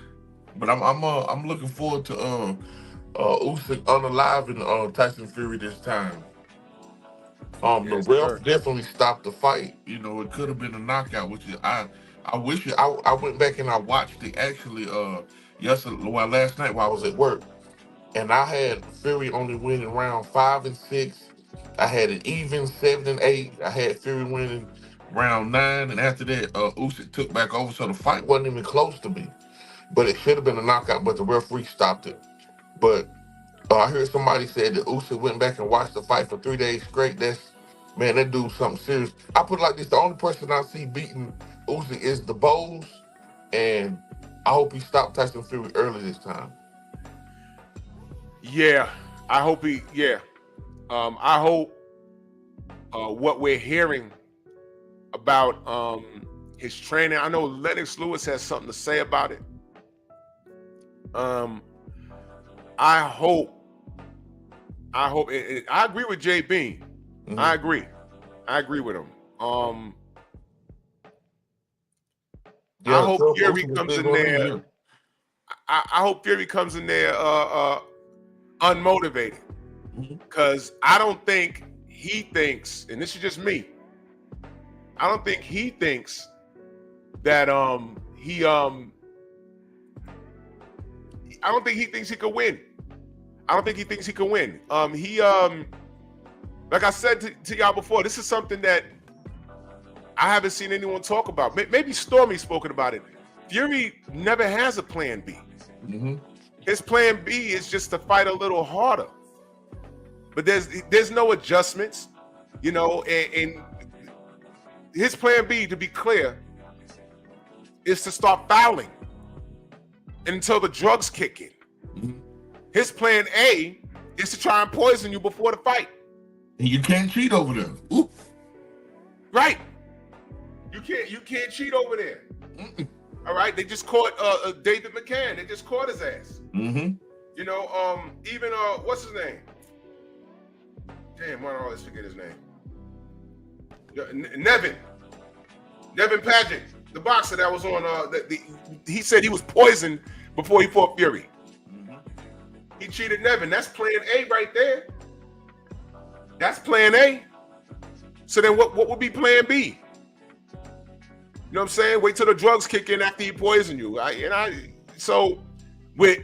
[SPEAKER 7] But I'm looking forward to Usyk unaliving Tyson Fury this time.
[SPEAKER 6] Yes,
[SPEAKER 7] The ref
[SPEAKER 6] sir.
[SPEAKER 7] definitely stopped the fight. You know, it could have been a knockout, which is I wish I went back and I watched it actually last night while I was at work. And I had Fury only winning round 5 and 6. I had an even 7 and 8. I had Fury winning round 9, and after that, Usyk took back over. So the fight wasn't even close to me. But it should have been a knockout, but the referee stopped it. But I heard somebody said that Usyk went back and watched the fight for 3 days straight. Man, that dude's something serious. I put it like this: the only person I see beating Usyk is the Bowls, and I hope he stopped Tyson Fury early this time.
[SPEAKER 6] Yeah, I hope he. Yeah, I hope what we're hearing about his training. I know Lennox Lewis has something to say about it. I hope. I agree with JB. Mm-hmm. I agree with him. I hope Fury comes in there. I hope Fury comes in there unmotivated, because I don't think he thinks, and this is just me, I don't think he thinks that I don't think he thinks he could win. I don't think he thinks he can win. Like I said to y'all before, this is something that I haven't seen anyone talk about. Maybe Stormy's spoken about it. Fury never has a plan B.
[SPEAKER 7] Mm-hmm.
[SPEAKER 6] His plan B is just to fight a little harder. But there's no adjustments, you know, and his plan B, to be clear, is to start fouling until the drugs kick in.
[SPEAKER 7] Mm-hmm.
[SPEAKER 6] His plan A is to try and poison you before the fight.
[SPEAKER 7] And you can't cheat over there. Ooh.
[SPEAKER 6] Right. You can't cheat over there.
[SPEAKER 7] Mm-mm.
[SPEAKER 6] All right. They just caught David McCann. They just caught his ass.
[SPEAKER 7] Mm-hmm.
[SPEAKER 6] You know, even what's his name? Damn, why do I always forget his name? Nevin Paget, the boxer that was on. He said he was poisoned before he fought Fury.
[SPEAKER 7] Mm-hmm.
[SPEAKER 6] He cheated Nevin. That's plan A right there. That's plan A. So then what would be plan B? You know what I'm saying? Wait till the drugs kick in after he poisoned you. So with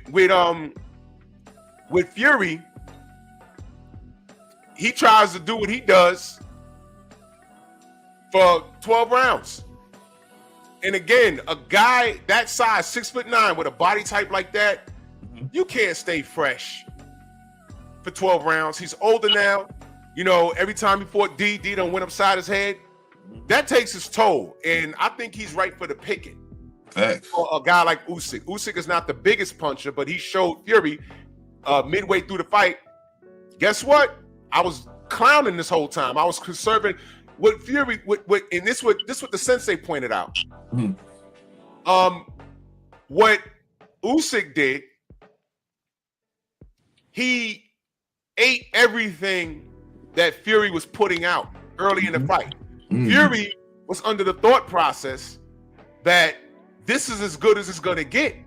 [SPEAKER 6] Fury, he tries to do what he does for 12 rounds. And again, a guy that size, 6'9", with a body type like that, you can't stay fresh for 12 rounds. He's older now. You know, every time he fought D done went upside his head. That takes his toll. And I think he's right for the picking.
[SPEAKER 7] Thanks.
[SPEAKER 6] For a guy like Usyk. Usyk is not the biggest puncher, but he showed Fury midway through the fight. Guess what? I was clowning this whole time. I was conserving what Fury, and this what the sensei pointed out. What Usyk did, he ate everything that Fury was putting out early in the fight. Fury was under the thought process that this is as good as it's going to get.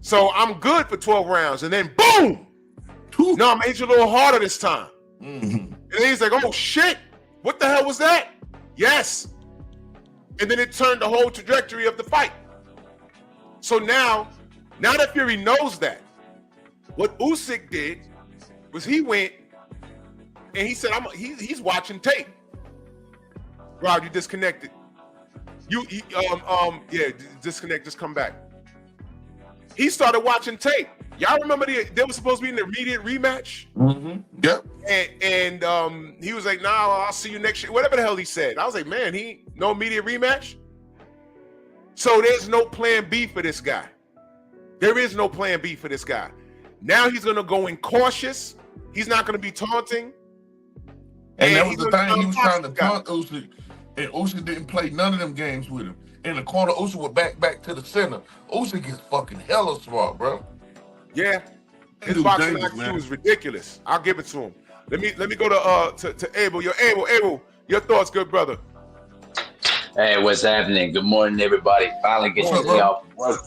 [SPEAKER 6] So I'm good for 12 rounds. And then boom! No, I'm aging a little harder this time. And then he's like, oh shit, what the hell was that? Yes. And then it turned the whole trajectory of the fight. So now that Fury knows that, what Usyk did was he went and he said, he's watching tape. Rob, you disconnected. Disconnect, just come back. He started watching tape. Y'all remember there was supposed to be an immediate rematch?
[SPEAKER 7] Yep.
[SPEAKER 6] And he was like, nah, I'll see you next year. Whatever the hell he said. I was like, man, no immediate rematch? So there's no plan B for this guy. There is no plan B for this guy. Now he's going to go in cautious. He's not going to be taunting.
[SPEAKER 7] And that was the thing. He was trying to taunt Usyk. And Usyk didn't play none of them games with him. In the corner, Usyk was back to the center. Usyk is fucking hella smart, bro.
[SPEAKER 6] Yeah. His boxing IQ is ridiculous. I'll give it to him. Let me go to Abel. Abel, your thoughts, good brother.
[SPEAKER 8] Hey, what's happening? Good morning, everybody. Finally getting the day off work.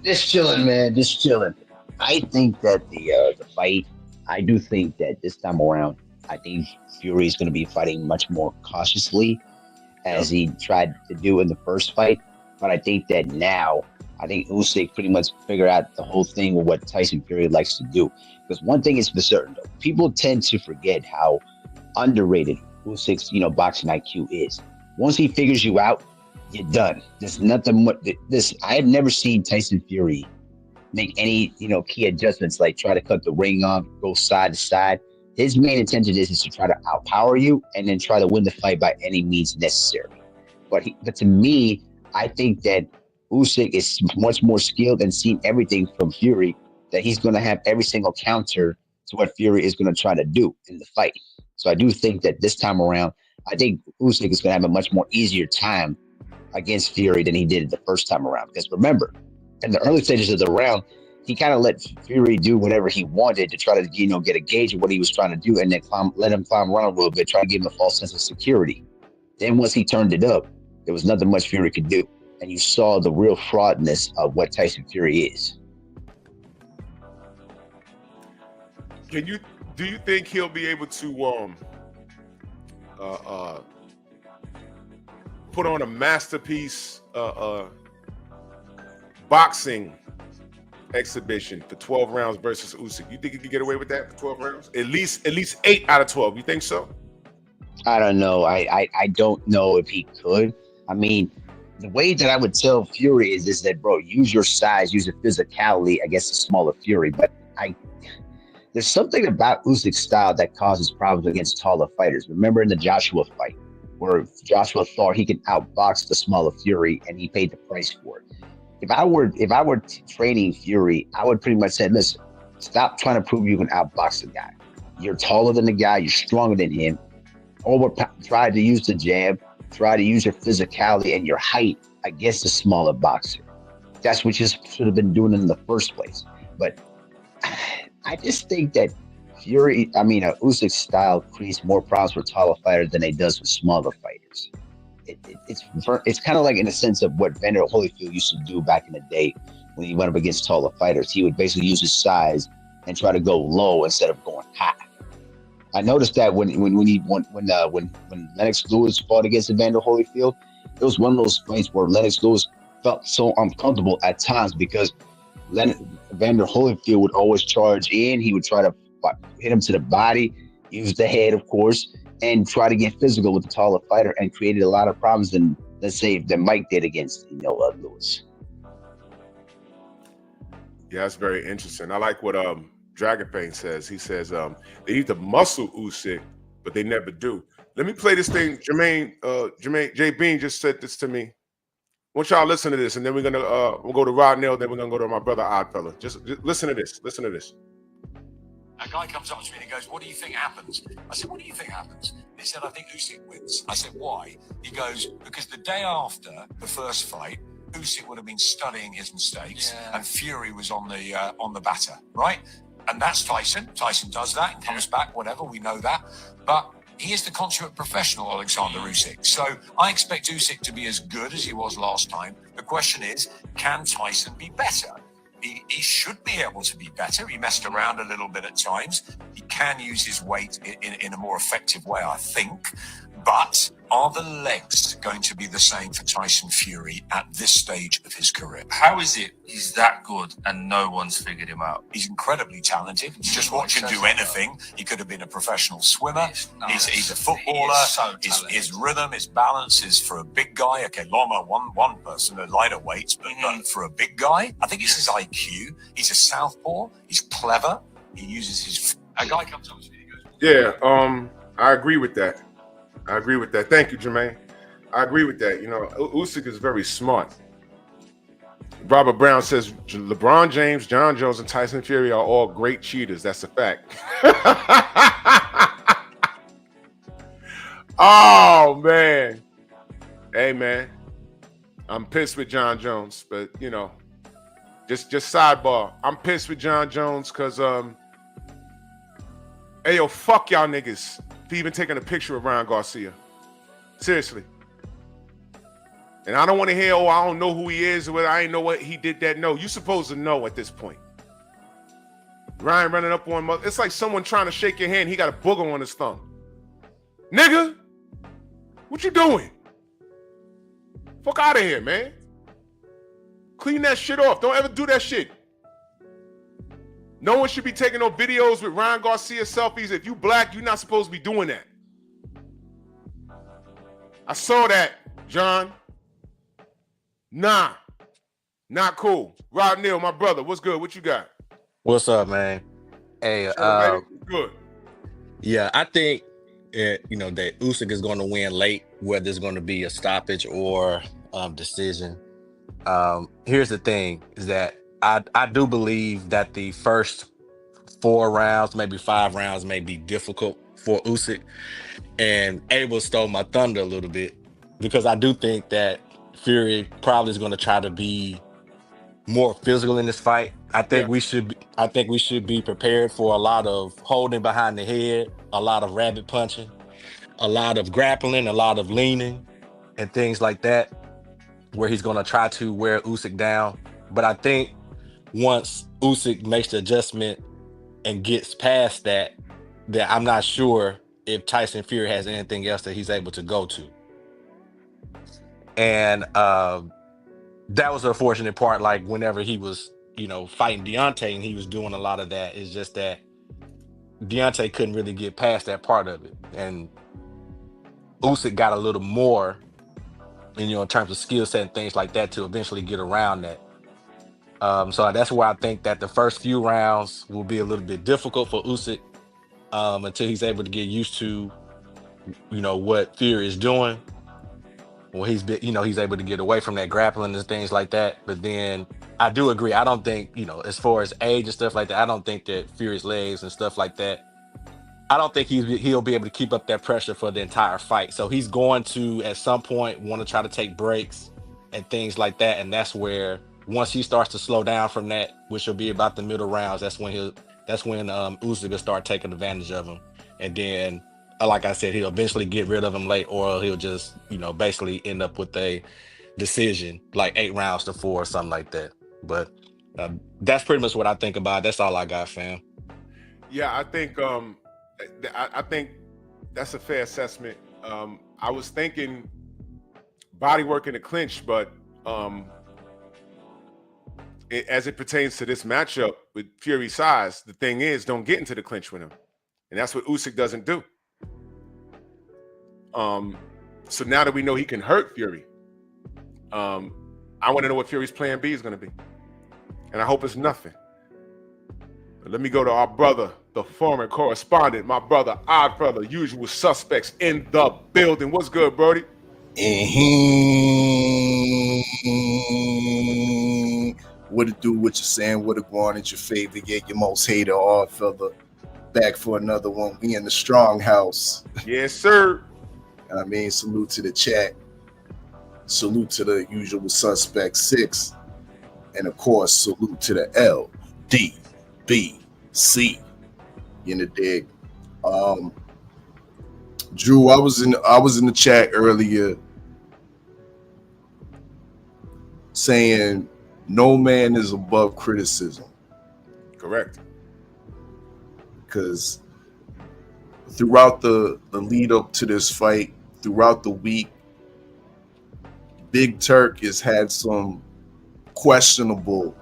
[SPEAKER 8] Just chilling, man. Just chilling. I think that the fight, I do think that this time around, I think Fury is going to be fighting much more cautiously as he tried to do in the first fight. But I think that now, I think Usyk pretty much figured out the whole thing with what Tyson Fury likes to do. Because one thing is for certain, though, people tend to forget how underrated Usyk's, boxing IQ is. Once he figures you out, you're done. There's nothing more. I have never seen Tyson Fury make any, key adjustments, like try to cut the ring off, go side to side. His main intention is to try to outpower you and then try to win the fight by any means necessary. But to me, I think that Usyk is much more skilled and seen everything from Fury, that he's going to have every single counter to what Fury is going to try to do in the fight. So I do think that this time around, I think Usyk is going to have a much more easier time against Fury than he did the first time around. Because remember, in the early stages of the round, he kind of let Fury do whatever he wanted to try to, get a gauge of what he was trying to do, and then let him climb around a little bit, try to give him a false sense of security. Then once he turned it up, there was nothing much Fury could do. And you saw the real fraudness of what Tyson Fury is.
[SPEAKER 6] Do you think he'll be able to put on a masterpiece boxing exhibition for 12 rounds versus Usyk? You think he could get away with that for 12 rounds? At least 8 out of 12. You think so?
[SPEAKER 8] I don't know. I don't know if he could. I mean, the way that I would tell Fury is that, bro, use your size, use your physicality against the smaller Fury. But there's something about Usyk's style that causes problems against taller fighters. Remember in the Joshua fight, where Joshua thought he could outbox the smaller Fury, and he paid the price for it. If I were training Fury, I would pretty much say, listen, stop trying to prove you can outbox the guy. You're taller than the guy. You're stronger than him. Try to use the jab. Try to use your physicality and your height against the smaller boxer. That's what you should have been doing in the first place. But I just think that Usyk's style creates more problems for taller fighters than it does with smaller fighters. It's kind of like in the sense of what Vander Holyfield used to do back in the day when he went up against taller fighters. He would basically use his size and try to go low instead of going high. I noticed that when Lennox Lewis fought against Evander Holyfield, it was one of those fights where Lennox Lewis felt so uncomfortable at times because Evander Holyfield would always charge in. He would try to hit him to the body, use the head, of course, and try to get physical with the taller fighter, and created a lot of problems than, let's say, that Mike did against Lewis.
[SPEAKER 6] Yeah, that's very interesting. I like what Dragon Fang says. He says they need to muscle Usyk, but they never do. Let me play this thing. Jermaine J Bean just said this to me. I want y'all to listen to this, and then we'll go to Rod Nail, then we're gonna go to my brother Oddfella. Just listen to this. Listen to this.
[SPEAKER 9] A guy comes up to me and he goes, "What do you think happens?" I said, "What do you think happens?" He said, "I think Usyk wins." I said, "Why?" He goes, "Because the day after the first fight, Usyk would have been studying his mistakes, and Fury was on the batter, right? And that's Tyson. Tyson does that and comes back, whatever. We know that, but." He is the consummate professional, Alexander Usyk. So I expect Usyk to be as good as he was last time. The question is, can Tyson be better? He should be able to be better. He messed around a little bit at times. He can use his weight in a more effective way, I think. But are the legs going to be the same for Tyson Fury at this stage of his career?
[SPEAKER 10] How is it he's that good and no one's figured him out?
[SPEAKER 9] He's incredibly talented. Just watch him do anything. He could have been a professional swimmer. He's a footballer. His rhythm, his balance is for a big guy. Okay, Loma, one person at lighter weights, but for a big guy, I think it's his IQ. He's a southpaw. He's clever. He uses his. A guy comes up to me and he goes,
[SPEAKER 6] "Yeah, I agree with that. I agree with that. Thank you, Jermaine. I agree with that. Usyk is very smart." Robert Brown says LeBron James, John Jones, and Tyson Fury are all great cheaters. That's a fact. Oh, man. Hey, man. I'm pissed with John Jones, but, just sidebar. I'm pissed with John Jones because, hey, yo, fuck y'all niggas. Even taking a picture of Ryan Garcia. Seriously. And I don't want to hear, I don't know who he is, or I ain't know what he did that. No, you're supposed to know at this point. Ryan running up on it's like someone trying to shake your hand. He got a booger on his thumb. Nigga, what you doing? Fuck out of here, man. Clean that shit off. Don't ever do that shit. No one should be taking no videos with Ryan Garcia selfies. If you black, you're not supposed to be doing that. I saw that, John. Nah, not cool. Rod Neal, my brother, what's good? What you got?
[SPEAKER 11] What's up, man? Hey,
[SPEAKER 6] good.
[SPEAKER 11] Yeah, I think that Usyk is going to win late, whether it's going to be a stoppage or decision. Here's the thing: is that I do believe that the first 4 rounds, maybe 5 rounds, may be difficult for Usyk. And Abel stole my thunder a little bit because I do think that Fury probably is going to try to be more physical in this fight. I think we should be prepared for a lot of holding behind the head, a lot of rabbit punching, a lot of grappling, a lot of leaning, and things like that, where he's going to try to wear Usyk down. But I think once Usyk makes the adjustment and gets past that I'm not sure if Tyson Fury has anything else that he's able to go to. And that was the unfortunate part. Like whenever he was, fighting Deontay and he was doing a lot of that, it's just that Deontay couldn't really get past that part of it. And Usyk got a little more, in terms of skill set and things like that to eventually get around that. So that's why I think that the first few rounds will be a little bit difficult for Usyk until he's able to get used to, what Fury is doing. Well, he's able to get away from that grappling and things like that. But then I do agree. I don't think, as far as age and stuff like that, I don't think that Fury's legs and stuff like that, I don't think he'll be able to keep up that pressure for the entire fight. So he's going to, at some point, want to try to take breaks and things like that. And that's where, once he starts to slow down from that, which will be about the middle rounds, that's when Usyk will start taking advantage of him. And then, like I said, he'll eventually get rid of him late, or he'll just, basically end up with a decision, like 8 rounds to 4 or something like that. But that's pretty much what I think about it. That's all I got, fam.
[SPEAKER 6] Yeah, I think I think that's a fair assessment. I was thinking body work in the clinch, but as it pertains to this matchup with Fury size, the thing is, don't get into the clinch with him, and that's what Usyk doesn't do. So now that we know he can hurt Fury, I want to know what Fury's plan B is going to be, and I hope it's nothing. But let me go to our brother, the former correspondent, my brother, odd brother, usual suspects in the building. What's good, Brody?
[SPEAKER 12] What it do, what you saying, what it going, it's your favorite, yeah, your most hated odd fella. Back for another one. We in the strong house.
[SPEAKER 6] Yes, sir.
[SPEAKER 12] I mean, salute to the chat. Salute to the usual suspect 6. And of course, salute to the LDBC. You know, dig. Drew, I was in the chat earlier saying no man is above criticism.
[SPEAKER 6] Correct.
[SPEAKER 12] Because throughout the lead up to this fight, throughout the week, Big Turk has had some questionable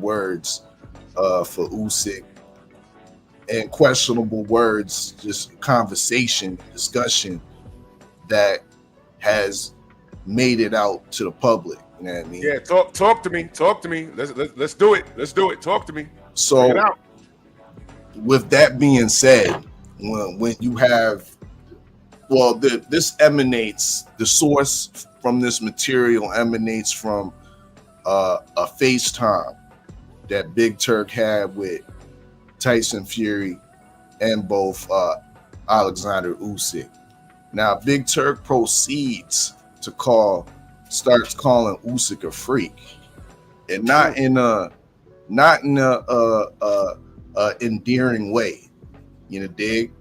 [SPEAKER 12] words for Usyk, and questionable words, just conversation, discussion that has made it out to the public. You know what I mean?
[SPEAKER 6] Yeah, talk to me. Talk to me. Let's do it. Let's do it. Talk to me.
[SPEAKER 12] So, with that being said, when you have, well, this emanates, the source from this material emanates from a FaceTime that Big Turk had with Tyson Fury and both Alexander Usyk. Now, Big Turk proceeds to starts calling Usyk a freak, and not in a endearing way, you know, dig?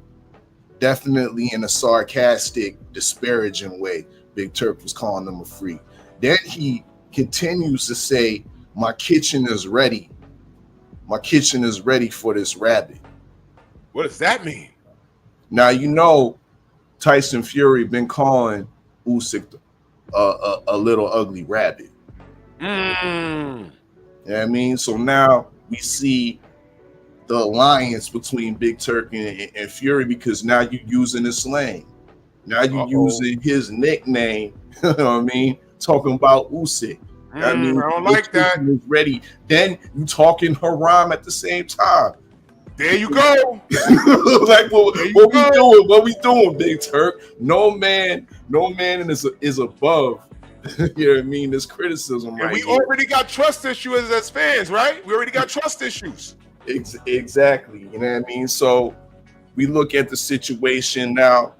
[SPEAKER 12] Definitely in a sarcastic, disparaging way. Big Turk was calling them a freak. Then he continues to say, "My kitchen is ready. My kitchen is ready for this rabbit."
[SPEAKER 6] What does that mean?
[SPEAKER 12] Now, you know, Tyson Fury been calling Usyk a little ugly rabbit. You know what I mean? So now we see the alliance between Big Turk and Fury, because now you're using his slang. Now you're using his nickname, you know what I mean? Talking about Usyk. I mean,
[SPEAKER 6] I don't like that.
[SPEAKER 12] Is ready. Then you talking haram at the same time.
[SPEAKER 6] There you go.
[SPEAKER 12] Like what we doing? What we doing, Big Turk? No man is above. You know what I mean? This criticism,
[SPEAKER 6] and
[SPEAKER 12] right?
[SPEAKER 6] We already got trust issues as fans, right? We already got trust issues.
[SPEAKER 12] Exactly. You know what I mean? So we look at the situation now.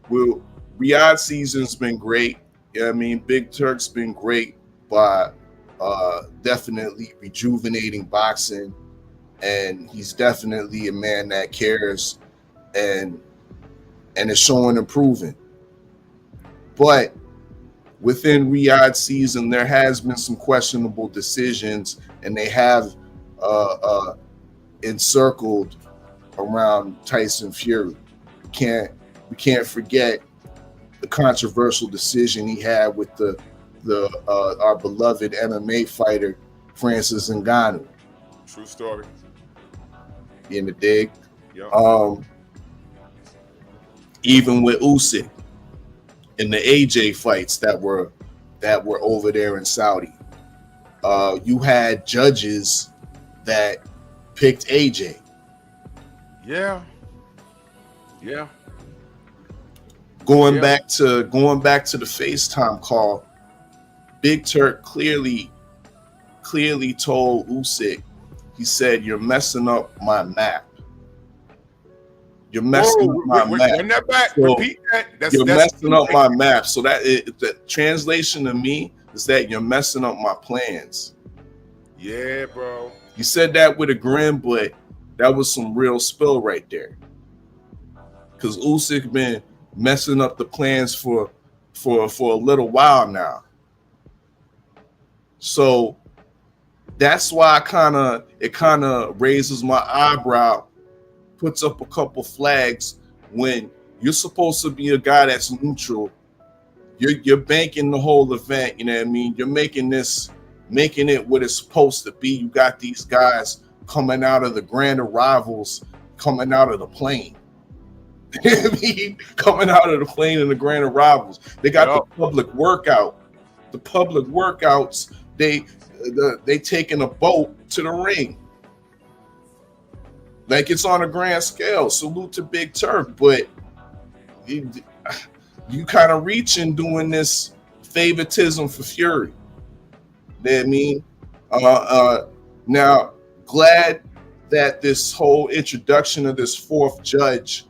[SPEAKER 12] Riyadh season's been great. You know what I mean? Big Turk's been great by definitely rejuvenating boxing, and he's definitely a man that cares and is showing improving. But within Riyadh season, there has been some questionable decisions, and they have encircled around Tyson Fury. We can't forget the controversial decision he had with our beloved MMA fighter Francis Ngannou.
[SPEAKER 6] True story.
[SPEAKER 12] In the dig.
[SPEAKER 6] Yep.
[SPEAKER 12] Even with Usyk in the AJ fights that were over there in Saudi, you had judges that picked AJ.
[SPEAKER 6] Yeah.
[SPEAKER 12] Going back to the FaceTime call, Big Turk clearly told Usyk, he said, "You're messing up my map. You're messing up my map."
[SPEAKER 6] Run that back.
[SPEAKER 12] So
[SPEAKER 6] repeat that.
[SPEAKER 12] You're messing up my map. So the translation to me is that you're messing up my plans.
[SPEAKER 6] Yeah, bro.
[SPEAKER 12] You said that with a grin, but that was some real spill right there. Because Usyk been messing up the plans for a little while now. So that's why it kind of raises my eyebrow, puts up a couple flags when you're supposed to be a guy that's neutral. You're banking the whole event, you know what I mean? You're making it what it's supposed to be. You got these guys coming out of the grand arrivals, coming out of the plane. You know what I mean? Coming out of the plane in the grand arrivals. They got the public workout. The public workouts, they taking a boat to the ring. Like it's on a grand scale. Salute to Big Turk, but you kind of reaching doing this favoritism for Fury. You know what I mean? Now, glad that this whole introduction of this fourth judge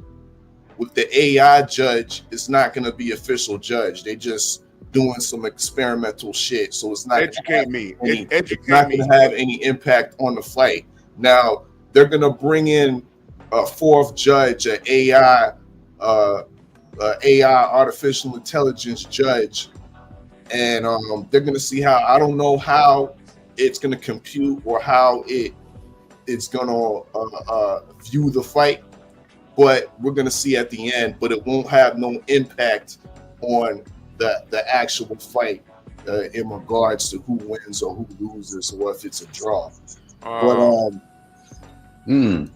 [SPEAKER 12] with the AI judge is not going to be official judge. They just doing some experimental shit, so it's not
[SPEAKER 6] Educate me.
[SPEAKER 12] It's not going to have any impact on the fight. Now they're going to bring in a fourth judge, an AI artificial intelligence judge, and they're going to see how. I don't know how it's going to compute or how it's going to view the fight, but we're going to see at the end. But it won't have no impact on the actual fight in regards to who wins or who loses or if it's a draw. But in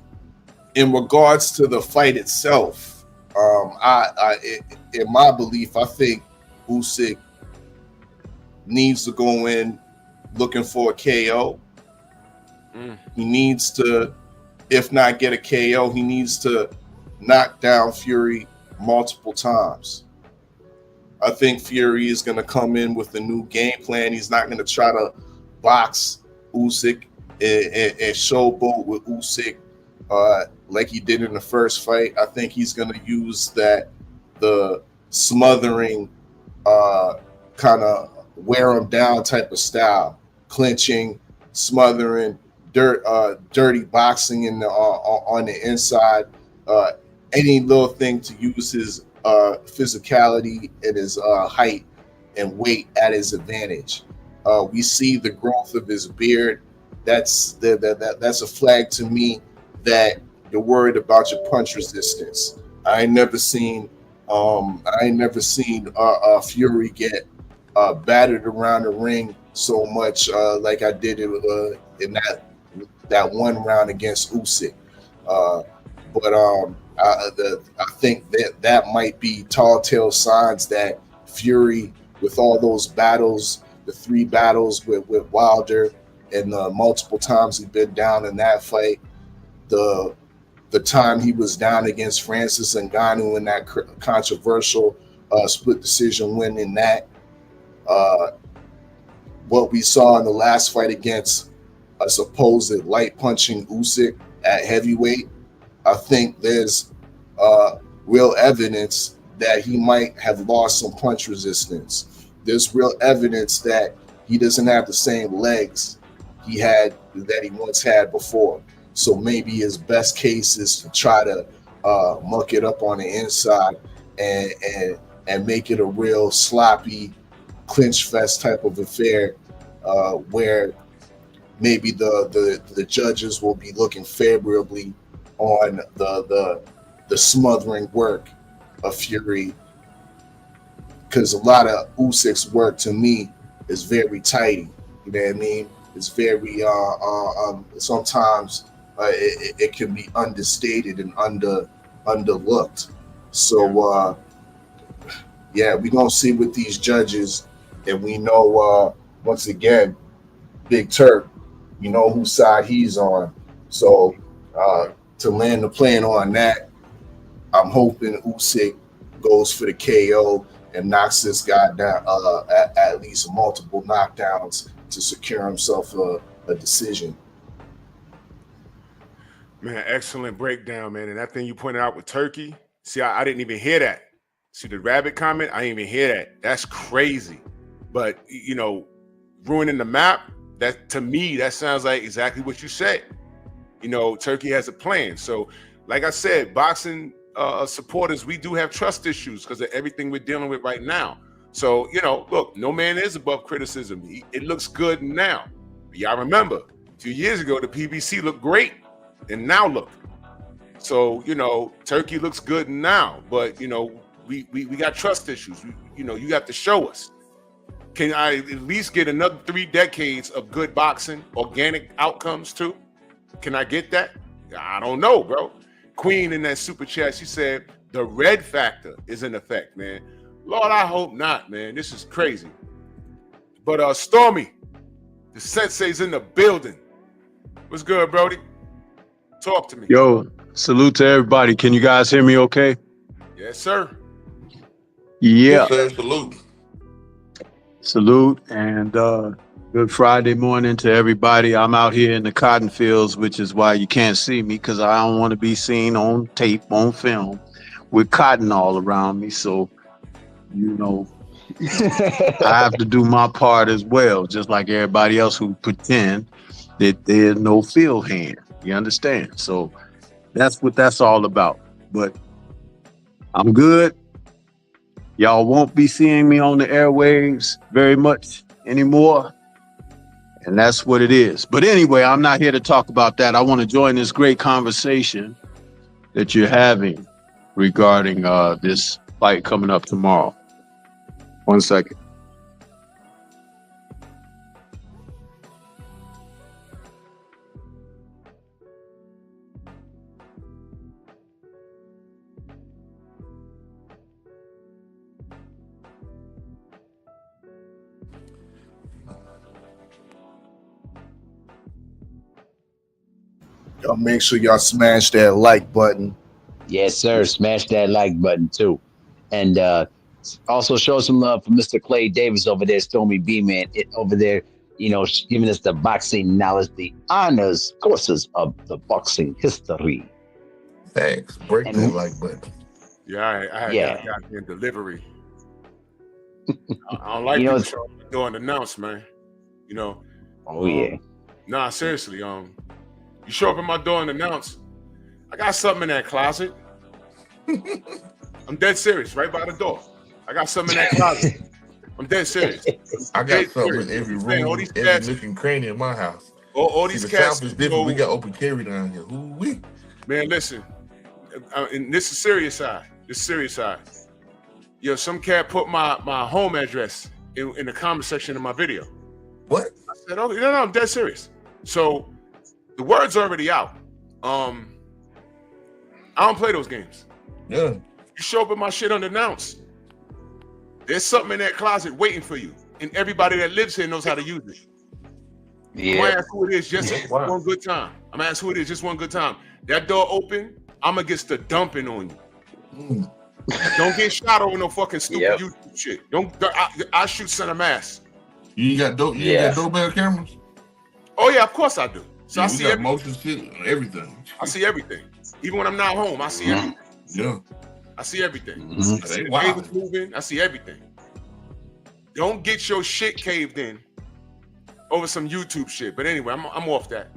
[SPEAKER 12] regards to the fight itself, in my belief, I think Usyk needs to go in looking for a KO. He needs to, if not get a KO, he needs to knock down Fury multiple times. I think Fury is going to come in with a new game plan. He's not going to try to box Usyk and showboat with Usyk like he did in the first fight. I think he's going to use the smothering kind of wear him down type of style, clinching, smothering, dirty boxing on the inside. Any little thing to use his physicality and his height and weight at his advantage. We see the growth of his beard. That's a flag to me that you're worried about your punch resistance. I ain't never seen Fury get battered around the ring so much like I did in that one round against Usyk. I think that might be tall tale signs that Fury, with all those battles, the 3 battles with Wilder, and the multiple times he's been down in that fight, the time he was down against Francis Ngannou in that controversial split decision win in that, what we saw in the last fight against a supposed light punching Usyk at heavyweight, I think there's real evidence that he might have lost some punch resistance. There's real evidence that he doesn't have the same legs that he once had before. So maybe his best case is to try to muck it up on the inside and make it a real sloppy clinch fest type of affair where maybe the judges will be looking favorably on the smothering work of Fury, because a lot of Usyk's work to me is very tidy. You know what I mean? It's very sometimes it can be understated and underlooked. So yeah, we're gonna see with these judges, and we know once again, Big Turk, you know whose side he's on. So to land the plane on that, I'm hoping Usyk goes for the KO and knocks this guy down at least multiple knockdowns to secure himself a decision.
[SPEAKER 6] Man, excellent breakdown, man. And that thing you pointed out with Turkey, see, I didn't even hear that. See the rabbit comment? I didn't even hear that. That's crazy. But, you know, ruining the map, that to me, that sounds like exactly what you said. You know, Turkey has a plan. So, like I said, boxing supporters, we do have trust issues because of everything we're dealing with right now. So, you know, look, no man is above criticism. It looks good now. Y'all remember, a few years ago, the PBC looked great, and now look. So, Turkey looks good now, but, we got trust issues. You got to show us. Can I at least get another 3 decades of good boxing, organic outcomes too? Can I get that? I don't know, bro. Queen in that super chat, she said, the red factor is in effect, man. Lord, I hope not, man. This is crazy. But Stormy, the sensei's in the building. What's good, Brody? Talk to me.
[SPEAKER 13] Yo, salute to everybody. Can you guys hear me okay?
[SPEAKER 6] Yes, sir.
[SPEAKER 13] Yeah.
[SPEAKER 7] Yes, sir. Salute.
[SPEAKER 13] Salute and good Friday morning to everybody. I'm out here in the cotton fields, which is why you can't see me, because I don't want to be seen on tape, on film, with cotton all around me. So, I have to do my part as well, just like everybody else who pretend that there's no field hand. You understand? So that's what that's all about. But I'm good. Y'all won't be seeing me on the airwaves very much anymore. And that's what it is. But anyway, I'm not here to talk about that. I want to join this great conversation that you're having regarding this fight coming up tomorrow. 1 second.
[SPEAKER 12] Y'all make sure y'all smash that like button.
[SPEAKER 8] Yes, sir. Smash that like button too. And also show some love for Mr. Clay Davis over there, Stormy B Man, over there, giving us the boxing knowledge, the honors courses of the boxing history.
[SPEAKER 7] Thanks. Break that like button.
[SPEAKER 6] Yeah, I got goddamn delivery. I don't like people showing up doing announce, man.
[SPEAKER 8] Oh yeah.
[SPEAKER 6] Nah, seriously. You show up at my door and announce, I got something in that closet. I'm dead serious, right by the door. I got something in that closet. I'm dead serious.
[SPEAKER 7] I got something in every room, every nook and cranny in my house.
[SPEAKER 6] All these cats.
[SPEAKER 7] South is different. We got open carry down here. Who-wee.
[SPEAKER 6] Man, listen. And this is serious side. This serious side. Yo, some cat put my home address in the comment section of my video.
[SPEAKER 7] What?
[SPEAKER 6] I said, oh, no, I'm dead serious. So the word's already out. I don't play those games.
[SPEAKER 7] Yeah.
[SPEAKER 6] You show up with my shit unannounced. There's something in that closet waiting for you. And everybody that lives here knows how to use it.
[SPEAKER 8] Yeah.
[SPEAKER 6] I'm gonna ask who it is just one good time. I'm gonna ask who it is just one good time. That door open, I'm gonna get the dumping on you. Don't get shot over no fucking stupid YouTube shit. I shoot center mass.
[SPEAKER 7] You got doorbell cameras?
[SPEAKER 6] Oh yeah, of course I do. So
[SPEAKER 7] yeah,
[SPEAKER 6] I see everything.
[SPEAKER 7] Motion shit, everything.
[SPEAKER 6] I see everything. Even when I'm not home, I see everything.
[SPEAKER 7] Yeah.
[SPEAKER 6] I see everything.
[SPEAKER 7] Mm-hmm.
[SPEAKER 6] I see the cables moving. I see everything. Don't get your shit caved in over some YouTube shit. But anyway, I'm off that.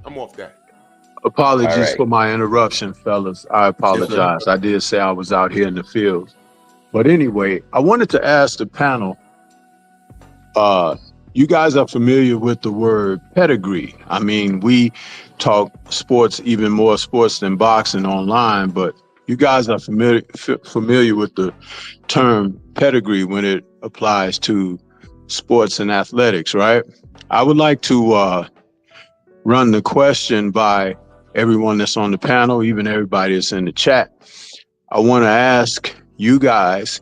[SPEAKER 13] Apologies for my interruption, fellas. I apologize.
[SPEAKER 7] Yes,
[SPEAKER 13] I did say I was out here in the fields. But anyway, I wanted to ask the panel, you guys are familiar with the word pedigree. I mean, we talk sports, even more sports than boxing online, but you guys are familiar with the term pedigree when it applies to sports and athletics, right? I would like to run the question by everyone that's on the panel, even everybody that's in the chat. I want to ask you guys,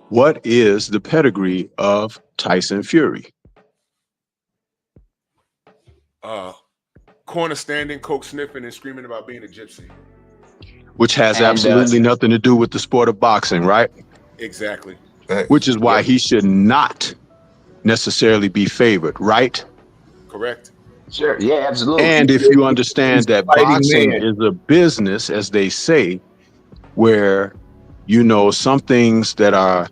[SPEAKER 13] what is the pedigree of Tyson Fury?
[SPEAKER 6] Corner standing, coke sniffing, and screaming about being a gypsy.
[SPEAKER 13] Which has absolutely nothing to do with the sport of boxing, right?
[SPEAKER 6] Exactly.
[SPEAKER 13] Which is why he should not necessarily be favored, right?
[SPEAKER 6] Correct.
[SPEAKER 8] Sure. Yeah, absolutely.
[SPEAKER 13] And if you understand that boxing is a business, as they say, where, some things that are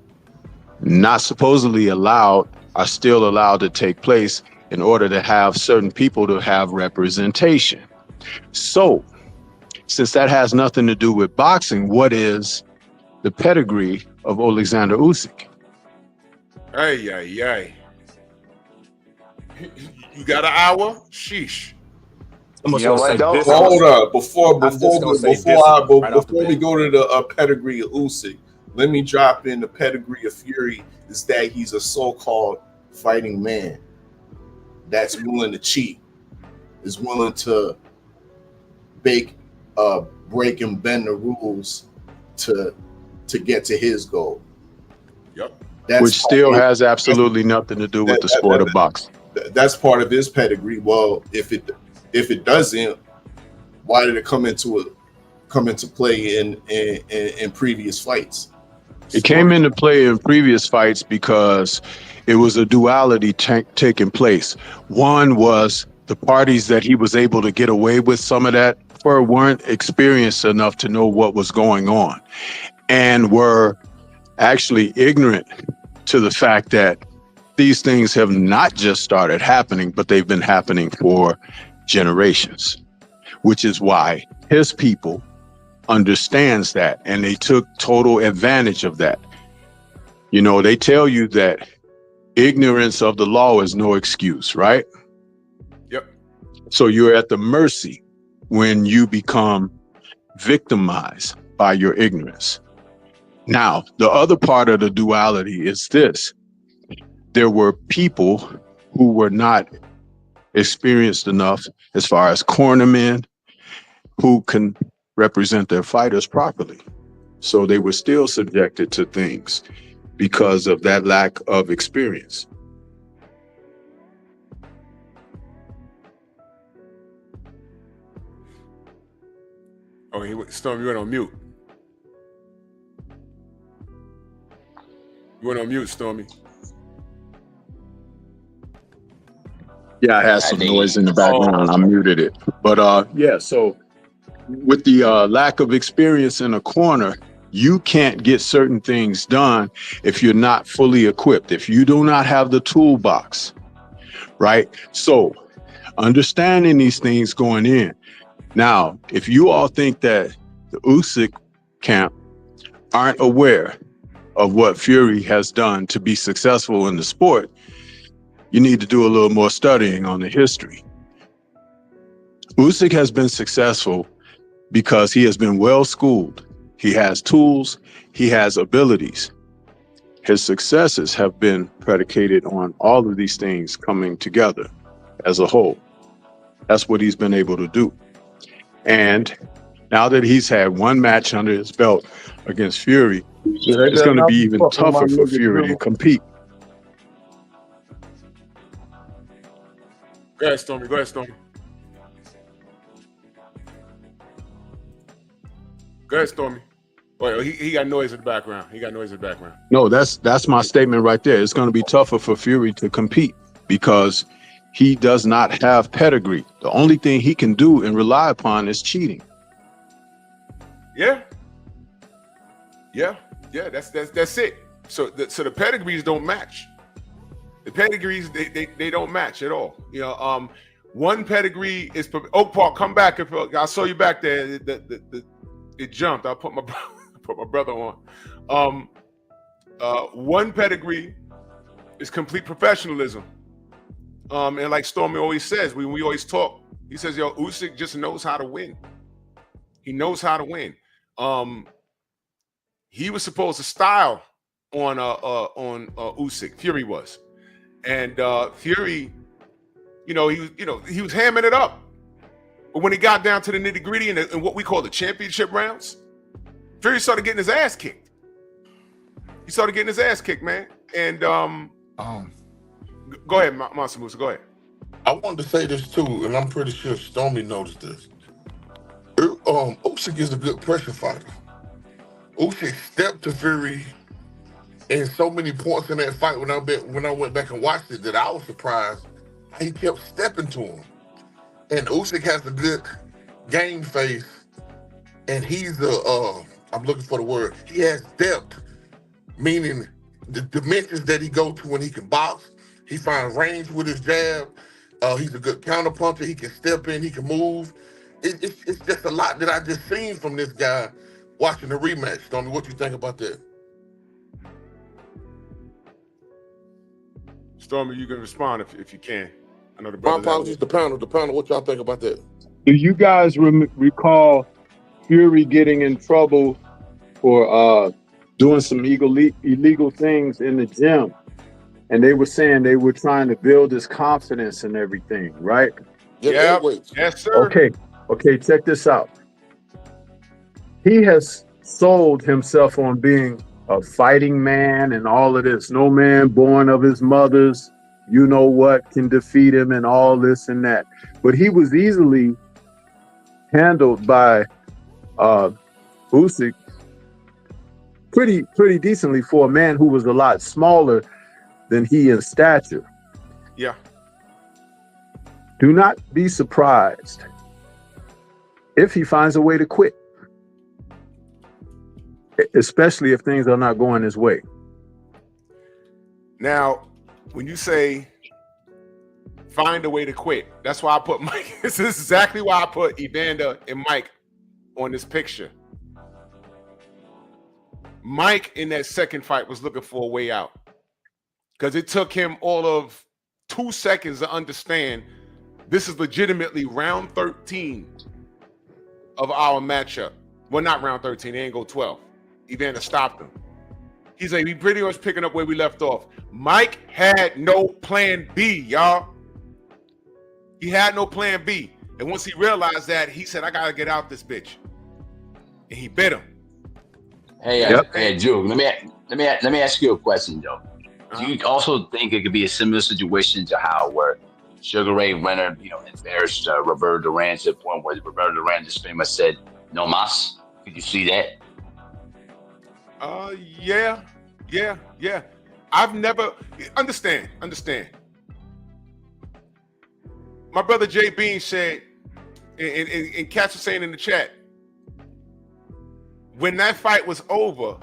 [SPEAKER 13] not supposedly allowed are still allowed to take place in order to have certain people to have representation. So, since that has nothing to do with boxing, what is the pedigree of Alexander Usyk?
[SPEAKER 6] Ay. You got an hour? Sheesh.
[SPEAKER 11] I'm
[SPEAKER 8] You
[SPEAKER 11] just
[SPEAKER 8] know
[SPEAKER 11] gonna
[SPEAKER 8] what
[SPEAKER 11] say
[SPEAKER 8] though?
[SPEAKER 11] this.
[SPEAKER 12] Well, hold up.
[SPEAKER 11] I'm just gonna say discipline right off the
[SPEAKER 12] Before we
[SPEAKER 11] bat.
[SPEAKER 12] go to the pedigree of Usyk, let me drop in the pedigree of Fury is that he's a so-called fighting man that's willing to cheat, is willing to break and bend the rules to get to his goal.
[SPEAKER 6] Yep.
[SPEAKER 13] Which still has absolutely nothing to do with the sport of boxing.
[SPEAKER 12] That's part of his pedigree. Well, if it doesn't, why did it come into play in previous fights?
[SPEAKER 13] It came into play in previous fights because it was a duality taking place. One was the parties that he was able to get away with some of that for weren't experienced enough to know what was going on and were actually ignorant to the fact that these things have not just started happening, but they've been happening for generations, which is why his people understands that, and they took total advantage of that. You know, they tell you that ignorance of the law is no excuse, right?
[SPEAKER 6] Yep.
[SPEAKER 13] So you're at the mercy when you become victimized by your ignorance. Now, the other part of the duality is this. There were people who were not experienced enough as far as cornermen who can represent their fighters properly. So they were still subjected to things because of that lack of experience.
[SPEAKER 6] Oh, Storm, you went on mute. You went on mute, Stormy.
[SPEAKER 13] Yeah, I had some noise in the background. I muted it. But yeah, so with the lack of experience in a corner, you can't get certain things done if you're not fully equipped, if you do not have the toolbox, right? So understanding these things going in. Now, if you all think that the Usyk camp aren't aware of what Fury has done to be successful in the sport, you need to do a little more studying on the history. Usyk has been successful because he has been well schooled. He has tools, he has abilities. His successes have been predicated on all of these things coming together as a whole. That's what he's been able to do. And now that he's had one match under his belt against Fury, it's going to be even tougher for Fury to compete.
[SPEAKER 6] Go ahead, Stormy. Go ahead, Stormy. Go ahead, Stormy. Wait, he got noise in the background.
[SPEAKER 13] No, that's my statement right there. It's going to be tougher for Fury to compete because he does not have pedigree. The only thing he can do and rely upon is cheating.
[SPEAKER 6] Yeah. That's it. So the pedigrees don't match. The pedigrees they don't match at all. You know, one pedigree is Oak Park. Come back if I saw you back there. It jumped. I put my brother on. One pedigree is complete professionalism. And like Stormy always says, when we always talk, he says, "Yo, Usyk just knows how to win. He knows how to win." He was supposed to style on Usyk. Fury was, and Fury, he was hamming it up. But when he got down to the nitty gritty and what we call the championship rounds, Fury started getting his ass kicked. He started getting his ass kicked, man. And go ahead, Monster Musa. Go ahead.
[SPEAKER 7] I wanted to say this too, and I'm pretty sure Stormy noticed this. Usyk is a good pressure fighter. Usyk stepped to Fury in so many points in that fight when I went back and watched it that I was surprised how he kept stepping to him. And Usyk has a good game face, and he's I'm looking for the word. He has depth, meaning the dimensions that he go to when he can box. He finds range with his jab. He's a good counterpuncher. He can step in. He can move. It's just a lot that I just seen from this guy watching the rematch. Stormy, what you think about that?
[SPEAKER 6] Stormy, you can respond if you can. I know the
[SPEAKER 7] My
[SPEAKER 6] brothers.
[SPEAKER 7] apologies, the panel. What y'all think about that?
[SPEAKER 13] Do you guys recall Fury getting in trouble for doing some illegal things in the gym? And they were saying they were trying to build his confidence and everything, right?
[SPEAKER 7] Yeah,
[SPEAKER 6] Yes, sir.
[SPEAKER 13] Okay, check this out. He has sold himself on being a fighting man and all of this. No man born of his mother's, you know what, can defeat him and all this and that. But he was easily handled by Usyk pretty decently for a man who was a lot smaller than he in stature.
[SPEAKER 6] Yeah.
[SPEAKER 13] Do not be surprised if he finds a way to quit, especially if things are not going his way.
[SPEAKER 6] Now, when you say find a way to quit, that's why I put Mike. This is exactly why I put Evander and Mike on this picture. Mike in that second fight was looking for a way out because it took him all of 2 seconds to understand this is legitimately round 13 of our matchup. Well, not round 13. They ain't go 12. Evander stopped him. He's like, we pretty much picking up where we left off. Mike had no plan B, y'all. He had no plan B. And once he realized that, he said, I got to get out this bitch. And he bit him.
[SPEAKER 8] Hey, Drew, let me ask you a question, though. Do you also think it could be a similar situation to how where Sugar Ray Leonard, embarrassed Roberto Duran to the point where Roberto Duran just pretty much said, no mas? Could you see that?
[SPEAKER 6] Yeah. I've never understand. My brother Jay Bean said, and Katz was saying in the chat, when that fight was over,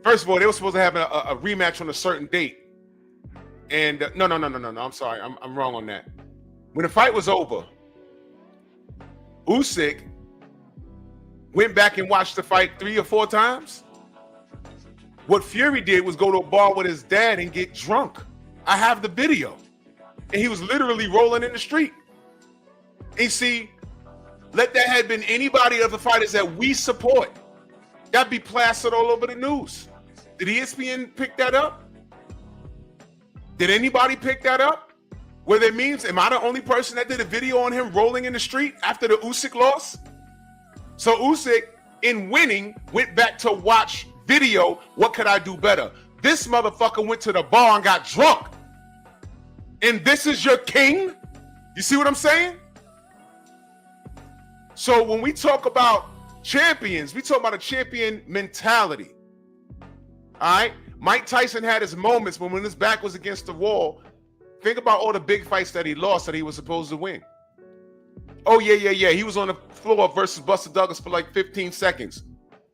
[SPEAKER 6] first of all, they were supposed to have a rematch on a certain date. And no, I'm sorry. I'm wrong on that. When the fight was over, Usyk went back and watched the fight 3 or 4 times. What Fury did was go to a bar with his dad and get drunk. I have the video. And he was literally rolling in the street. And see, let that have been anybody of the fighters that we support. That'd be plastered all over the news. Did ESPN pick that up? Did anybody pick that up? Were there memes? Am I the only person that did a video on him rolling in the street after the Usyk loss? So Usyk, in winning, went back to watch video. What could I do better? This motherfucker went to the bar and got drunk. And this is your king? You see what I'm saying? So when we talk about champions, we talk about a champion mentality. All right? Mike Tyson had his moments when his back was against the wall. Think about all the big fights that he lost that he was supposed to win. Oh, yeah. He was on the floor versus Buster Douglas for like 15 seconds.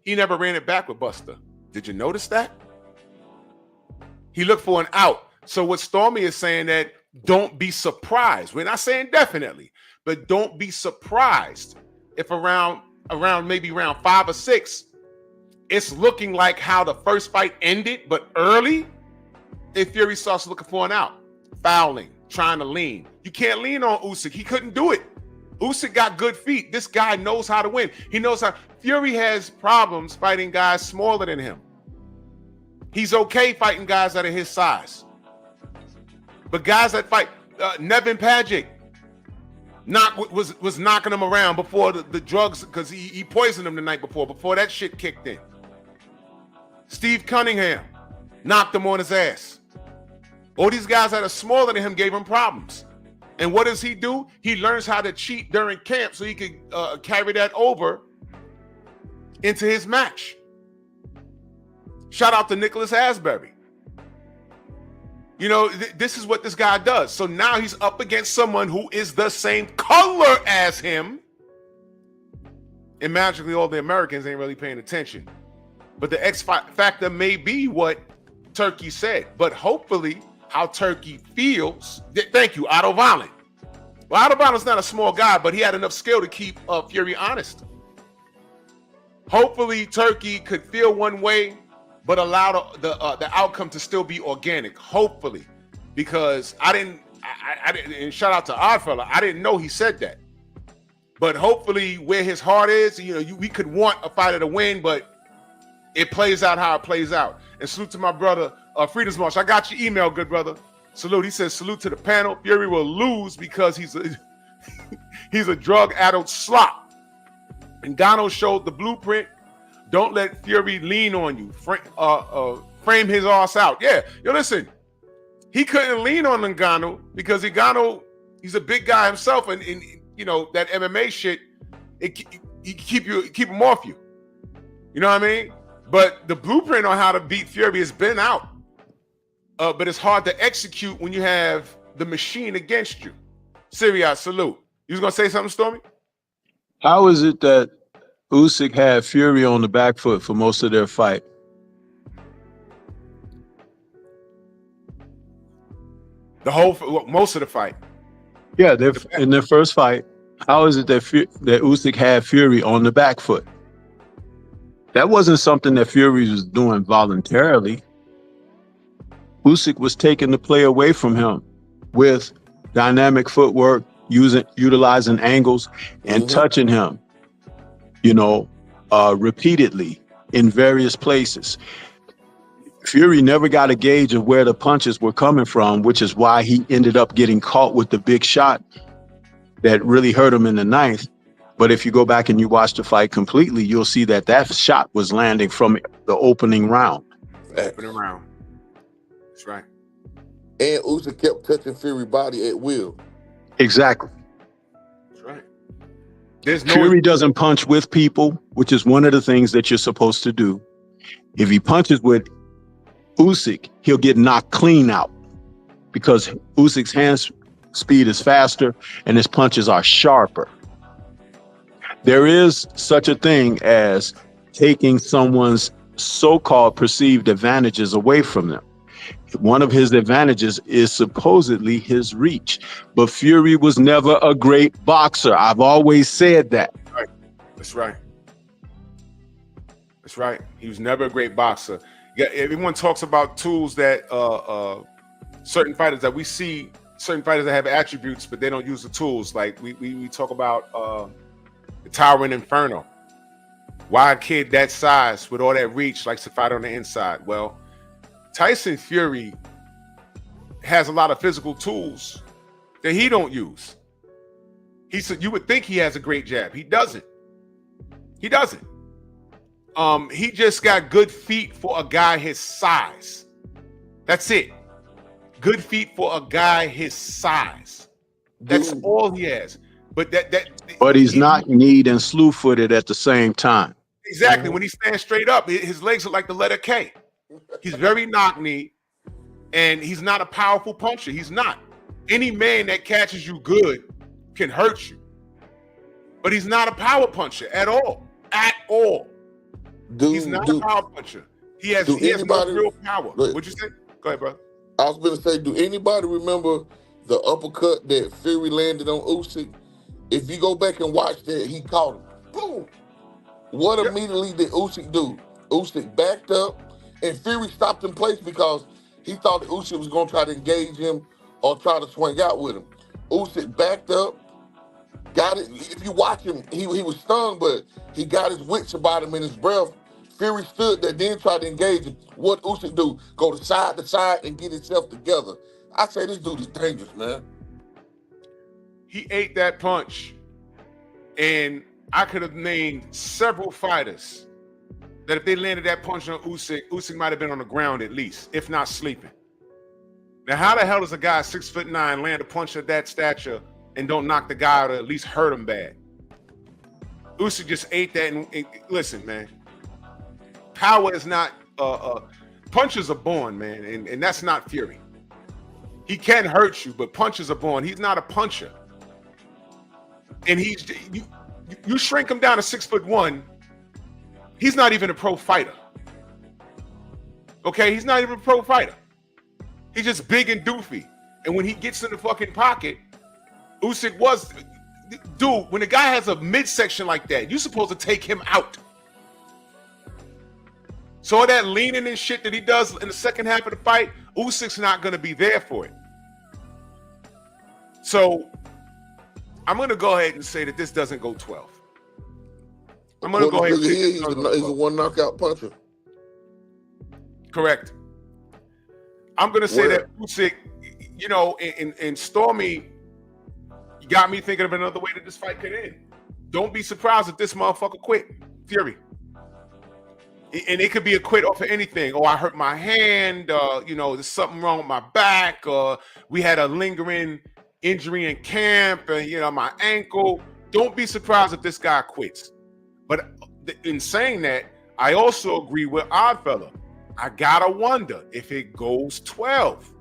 [SPEAKER 6] He never ran it back with Buster. Did you notice that? He looked for an out. So what Stormy is saying that don't be surprised. We're not saying definitely, but don't be surprised if around maybe round 5 or 6, it's looking like how the first fight ended, but early, if Fury starts looking for an out, fouling, trying to lean. You can't lean on Usyk. He couldn't do it. Usyk got good feet. This guy knows how to win. He knows how. Fury has problems fighting guys smaller than him. He's okay fighting guys that are his size. But guys that fight, Nevin Pajic was knocking him around before the drugs, because he poisoned him the night before that shit kicked in. Steve Cunningham knocked him on his ass. All these guys that are smaller than him gave him problems. And what does he do? He learns how to cheat during camp so he could carry that over into his match. Shout out to Nicholas Asbury. This is what this guy does. So now he's up against someone who is the same color as him. And magically, all the Americans ain't really paying attention. But the X factor may be what Turkey said. But hopefully, how Turkey feels. Thank you, Otto Vollant. Well, Otto Vollant's not a small guy, but he had enough skill to keep Fury honest. Hopefully, Turkey could feel one way, but allow the outcome to still be organic. Hopefully. because I didn't. And shout out to Oddfella. I didn't know he said that. But hopefully, where his heart is, we could want a fighter to win, but it plays out how it plays out. And salute to my brother, Freedom's March. I got your email, good brother. Salute. He says, salute to the panel. Fury will lose because he's a drug-addled slop. Ngannou showed the blueprint. Don't let Fury lean on you. Frame his ass out. Yeah. Listen. He couldn't lean on Ngannou because Ngannou, he's a big guy himself, and that MMA shit, he keep him off you. You know what I mean? But the blueprint on how to beat Fury has been out. But it's hard to execute when you have the machine against you. Sirius, salute. You was gonna say something, Stormy?
[SPEAKER 13] How is it that Usyk had Fury on the back foot for most of their fight?
[SPEAKER 6] Most of the fight.
[SPEAKER 13] Yeah, in their first fight. How is it that Usyk had Fury on the back foot? That wasn't something that Fury was doing voluntarily. Usyk was taking the play away from him with dynamic footwork, utilizing angles, and touching him, repeatedly in various places. Fury never got a gauge of where the punches were coming from, which is why he ended up getting caught with the big shot that really hurt him in the ninth. But if you go back and you watch the fight completely, you'll see that shot was landing from the opening round.
[SPEAKER 6] Opening round. That's right.
[SPEAKER 7] And Usyk kept touching Fury's body at will.
[SPEAKER 13] Exactly.
[SPEAKER 6] That's right.
[SPEAKER 13] Fury doesn't punch with people, which is one of the things that you're supposed to do. If he punches with Usyk, he'll get knocked clean out because Usyk's hand speed is faster and his punches are sharper. There is such a thing as taking someone's so-called perceived advantages away from them. One of his advantages is supposedly his reach, but Fury was never a great boxer. I've always said that.
[SPEAKER 6] Right. That's right. That's right. He was never a great boxer. Yeah, everyone talks about tools that certain fighters that we see, certain fighters that have attributes, but they don't use the tools. Like we talk about the Towering Inferno. Why a kid that size with all that reach likes to fight on the inside? Well, Tyson Fury has a lot of physical tools that he don't use. He said you would think he has a great jab. He doesn't. He doesn't. He just got good feet for a guy his size. That's it. Good feet for a guy his size. That's all he has. But
[SPEAKER 13] But he's not kneed and slew-footed at the same time.
[SPEAKER 6] Exactly. When he stands straight up, his legs look like the letter K. He's very knock-kneed, and he's not a powerful puncher. He's not. Any man that catches you good can hurt you. But he's not a power puncher at all. At all. He's not a power puncher. He has no real power. What'd you say? Go ahead, brother.
[SPEAKER 7] I was going to say, do anybody remember the uppercut that Fury landed on Usyk? If you go back and watch that, he caught him. Boom. What immediately did Usyk do? Usyk backed up, and Fury stopped in place because he thought that Usyk was going to try to engage him or try to swing out with him. Usyk backed up, got it. If you watch him, he was stunned, but he got his wits about him in his breath. Fury stood there, then tried to engage him. What Usyk do? Go to side and get himself together. I say this dude is dangerous, man.
[SPEAKER 6] He ate that punch, and I could have named several fighters that if they landed that punch on Usyk might have been on the ground at least, if not sleeping. Now, how the hell does a guy 6'9" land a punch of that stature and don't knock the guy out or at least hurt him bad? Usyk just ate that, and listen, man. Power is not punches are born, man, and that's not Fury. He can hurt you, but punches are born. He's not a puncher, and you shrink him down to 6'1". He's not even a pro fighter. Okay, he's not even a pro fighter. He's just big and doofy, and when he gets in the fucking pocket, Usyk was, dude. When a guy has a midsection like that, you're supposed to take him out. So all that leaning and shit that he does in the second half of the fight, Usyk's not going to be there for it. So I'm going to go ahead and say that this doesn't go 12. I'm going to go ahead and say
[SPEAKER 7] he's a one knockout puncher.
[SPEAKER 6] Correct. I'm going to say that Usyk, you know, and Stormy, you got me thinking of another way that this fight could end. Don't be surprised if this motherfucker quit. Fury. And it could be a quit off of anything. Oh, I hurt my hand. You know, there's something wrong with my back. We had a lingering injury in camp. And, you know, my ankle. Don't be surprised if this guy quits. But in saying that, I also agree with Oddfella. I gotta wonder if it goes 12.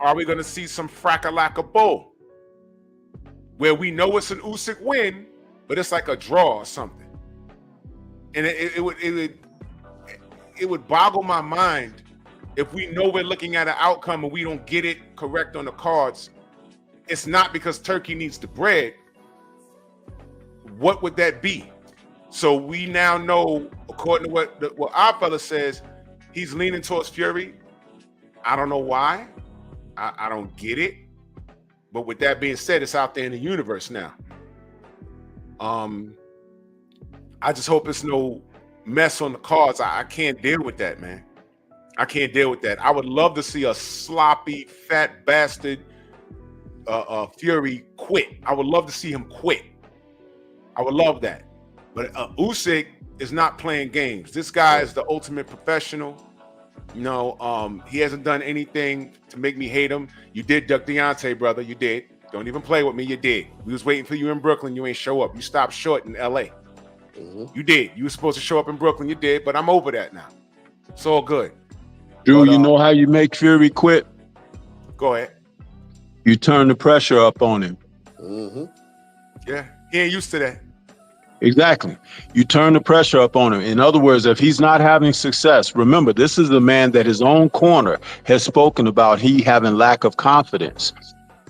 [SPEAKER 6] Are we gonna see some frackalacka bull where we know it's an Usyk win, but it's like a draw or something? And it would boggle my mind if we know we're looking at an outcome and we don't get it correct on the cards. It's not because Turkey needs the bread. What would that be? So we now know, according to what our fella says, he's leaning towards Fury. I don't know why. I don't get it. But with that being said, it's out there in the universe now. I just hope it's no mess on the cards. I can't deal with that, man. I can't deal with that. I would love to see a sloppy, fat bastard Fury quit. I would love to see him quit. I would love that. But Usyk is not playing games. This guy is the ultimate professional. You know, he hasn't done anything to make me hate him. You did duck Deontay, brother. You did. Don't even play with me. You did. We was waiting for you in Brooklyn. You ain't show up. You stopped short in LA. You did. You were supposed to show up in Brooklyn. You did. But I'm over that now. It's all good.
[SPEAKER 13] Drew, you know how you make Fury quit?
[SPEAKER 6] Go ahead.
[SPEAKER 13] You turn the pressure up on him.
[SPEAKER 6] Yeah. He ain't used to that.
[SPEAKER 13] Exactly. You turn the pressure up on him. In other words, if he's not having success, remember, this is the man that his own corner has spoken about he having lack of confidence.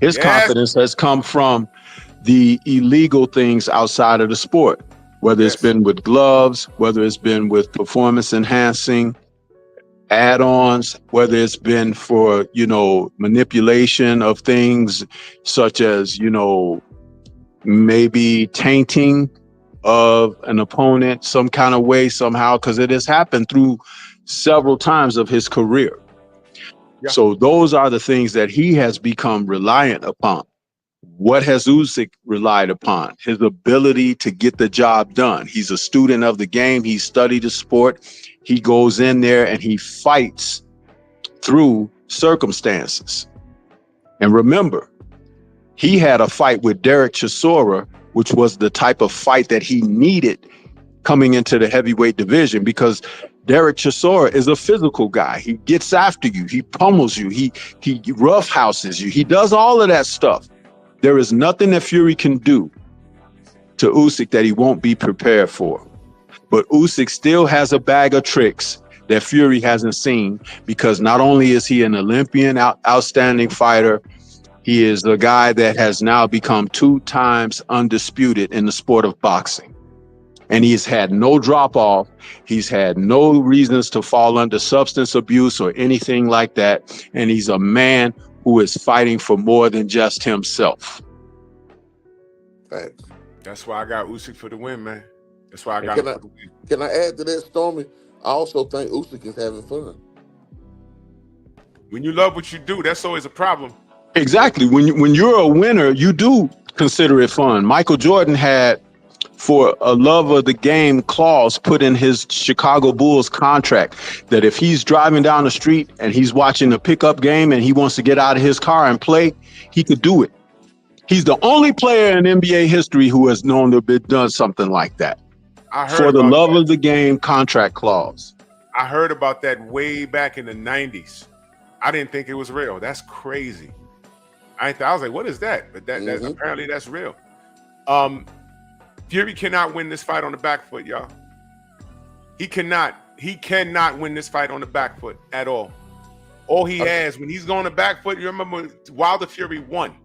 [SPEAKER 13] His confidence has come from the illegal things outside of the sport, whether it's been with gloves, whether it's been with performance enhancing add-ons, whether it's been for, you know, manipulation of things such as, you know, maybe tainting of an opponent some kind of way somehow, because it has happened through several times of his career. So those are the things that he has become reliant upon. What has Usyk relied upon? His ability to get the job done. He's a student of the game. He studied the sport. He goes in there and he fights through circumstances. And remember, he had a fight with Derek Chisora, which was the type of fight that he needed coming into the heavyweight division, because Derek Chisora is a physical guy. He gets after you. He pummels you. He roughhouses you. He does all of that stuff. There is nothing that Fury can do to Usyk that he won't be prepared for. But Usyk still has a bag of tricks that Fury hasn't seen, because not only is he an Olympian, outstanding fighter, he is a guy that has now become 2 times undisputed in the sport of boxing. And he's had no drop off. He's had no reasons to fall under substance abuse or anything like that. And he's a man who is fighting for more than just himself.
[SPEAKER 7] Thanks.
[SPEAKER 6] That's why I got Usyk for the win, man. That's why I got him for the win.
[SPEAKER 7] Can I add to that, Stormy? I also think Usyk is having fun.
[SPEAKER 6] When you love what you do, that's always a problem.
[SPEAKER 13] Exactly. When you're a winner, you do consider it fun. Michael Jordan had, for a love of the game clause, put in his Chicago Bulls contract that if he's driving down the street and he's watching a pickup game and he wants to get out of his car and play, he could do it. He's the only player in NBA history who has known to have done something like that. For the love of the game contract clause.
[SPEAKER 6] I heard about that way back in the 90s. I didn't think it was real. That's crazy. I was like, what is that? But that apparently that's real. Fury cannot win this fight on the back foot, y'all. He cannot win this fight on the back foot at all. All he has, when he's going to back foot, you remember Wilder Fury won.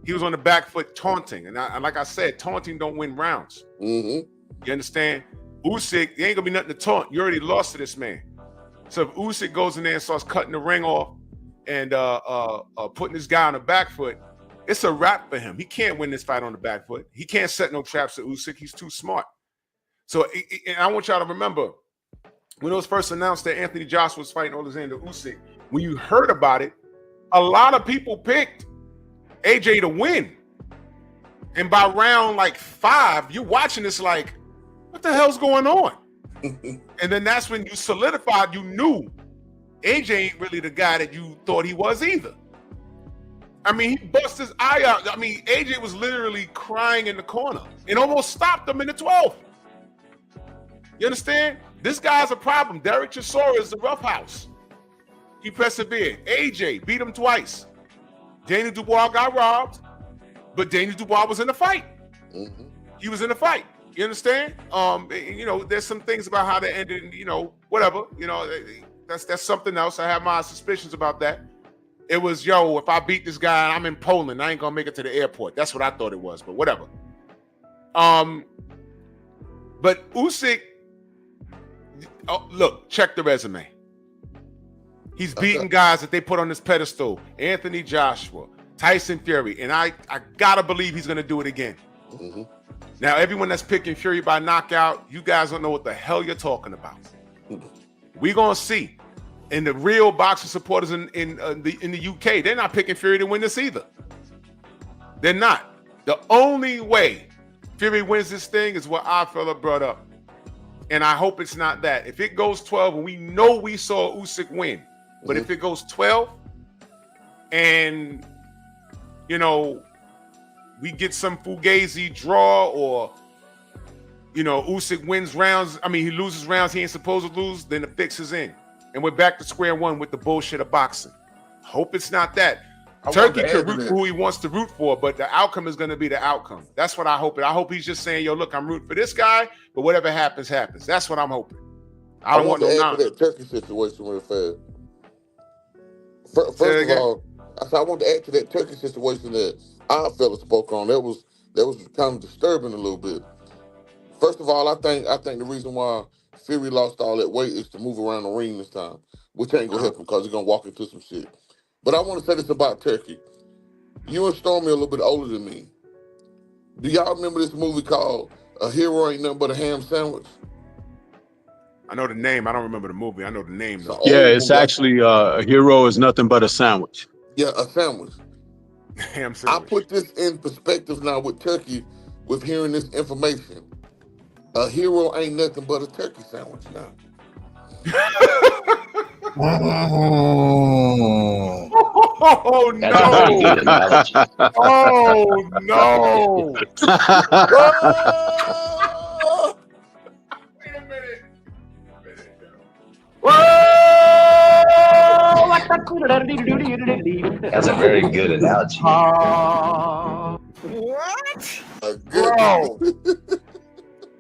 [SPEAKER 6] He was on the back foot taunting. And like I said, taunting don't win rounds. You understand? Usyk, there ain't gonna be nothing to taunt. You already lost to this man. So if Usyk goes in there and starts cutting the ring off and putting this guy on the back foot, It's a wrap for him. He can't win this fight on the back foot. He can't set no traps to Usyk. He's too smart. So and I want y'all to remember, when it was first announced that Anthony Joshua was fighting Alexander Usyk, when you heard about it, a lot of people picked AJ to win. And by round like 5, you're watching this like, what the hell's going on? And then that's when you solidified, you knew AJ ain't really the guy that you thought he was either. I mean, he bust his eye out. I mean, AJ was literally crying in the corner and almost stopped him in the 12th. You understand? This guy's a problem. Derek Chisora is the roughhouse. He persevered. AJ beat him twice. Daniel Dubois got robbed, but Daniel Dubois was in the fight.
[SPEAKER 7] Mm-hmm.
[SPEAKER 6] He was in the fight. You understand? You know, there's some things about how they ended, you know, whatever. You know, that's something else. I have my suspicions about that. It was, yo, if I beat this guy and I'm in Poland, I ain't gonna make it to the airport. That's what I thought it was, but whatever. But Usyk, look, check the resume. He's beating guys that they put on this pedestal. Anthony Joshua, Tyson Fury, and I gotta believe he's gonna do it again.
[SPEAKER 7] Mm-hmm.
[SPEAKER 6] Now, everyone that's picking Fury by knockout, you guys don't know what the hell you're talking about. We're gonna see. And the real boxing supporters in the UK, they're not picking Fury to win this either. They're not. The only way Fury wins this thing is what our fella brought up. And I hope it's not that. If it goes 12, and we know we saw Usyk win, but if it goes 12 and, you know, we get some Fugazi draw or, you know, Usyk wins rounds, I mean, he loses rounds he ain't supposed to lose, then the fix is in. And we're back to square one with the bullshit of boxing. Hope it's not that. Turkey can root for who he wants to root for, but the outcome is going to be the outcome. That's what I hope. I hope he's just saying, yo, look, I'm rooting for this guy, but whatever happens, happens. That's what I'm hoping. I don't want no nonsense.
[SPEAKER 7] That Turkey situation real fast. First of all, I want to add to that Turkey situation that our fella spoke on. That was kind of disturbing a little bit. First of all, I think the reason why Fury lost all that weight is to move around the ring this time, which ain't gonna help him because he's gonna walk into some shit. But I want to say this about Turkey. You and Stormy are a little bit older than me. Do y'all remember this movie called A Hero Ain't Nothing But a Ham Sandwich?
[SPEAKER 6] I know the name. I don't remember the movie. I know the name though.
[SPEAKER 13] Yeah, it's actually A Hero Is Nothing But a Sandwich.
[SPEAKER 7] Yeah, a sandwich.
[SPEAKER 6] Ham sandwich.
[SPEAKER 7] I put this in perspective now with Turkey, with hearing this information. A hero ain't nothing but a turkey sandwich now.
[SPEAKER 6] Oh no! Oh no! Wait a minute.
[SPEAKER 8] That's a very good analogy.
[SPEAKER 6] What? Bro.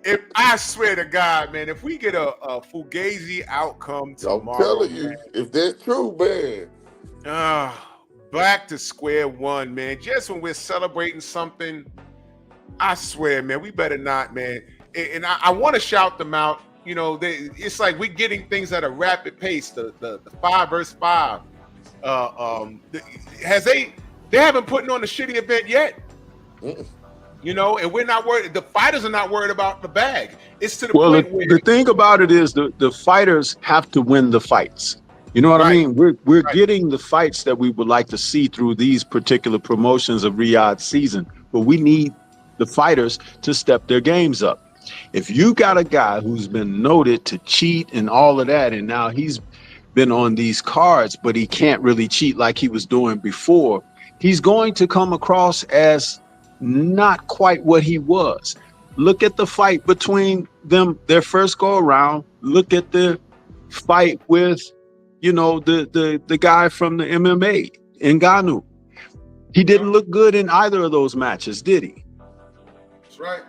[SPEAKER 6] If I swear to God, man, if we get a Fugazi outcome tomorrow,
[SPEAKER 7] I'm telling you, if that's true, man.
[SPEAKER 6] Back to square one, man. Just when we're celebrating something, I swear, man, we better not, man. And I want to shout them out. You know, it's like we're getting things at a rapid pace. The 5 versus 5. They haven't put on the shitty event yet. You know, and we're not worried. The fighters are not worried about the bag. It's to the point where
[SPEAKER 13] the thing about it is the fighters have to win the fights. You know what I mean? We're getting the fights that we would like to see through these particular promotions of Riyadh season, but we need the fighters to step their games up. If you got a guy who's been noted to cheat and all of that, and now he's been on these cards, but he can't really cheat like he was doing before, he's going to come across as not quite what he was. Look at the fight between them, their first go around. Look at the fight with, you know, the guy from the MMA, Ngannou. He didn't look good in either of those matches, did he?
[SPEAKER 6] That's right.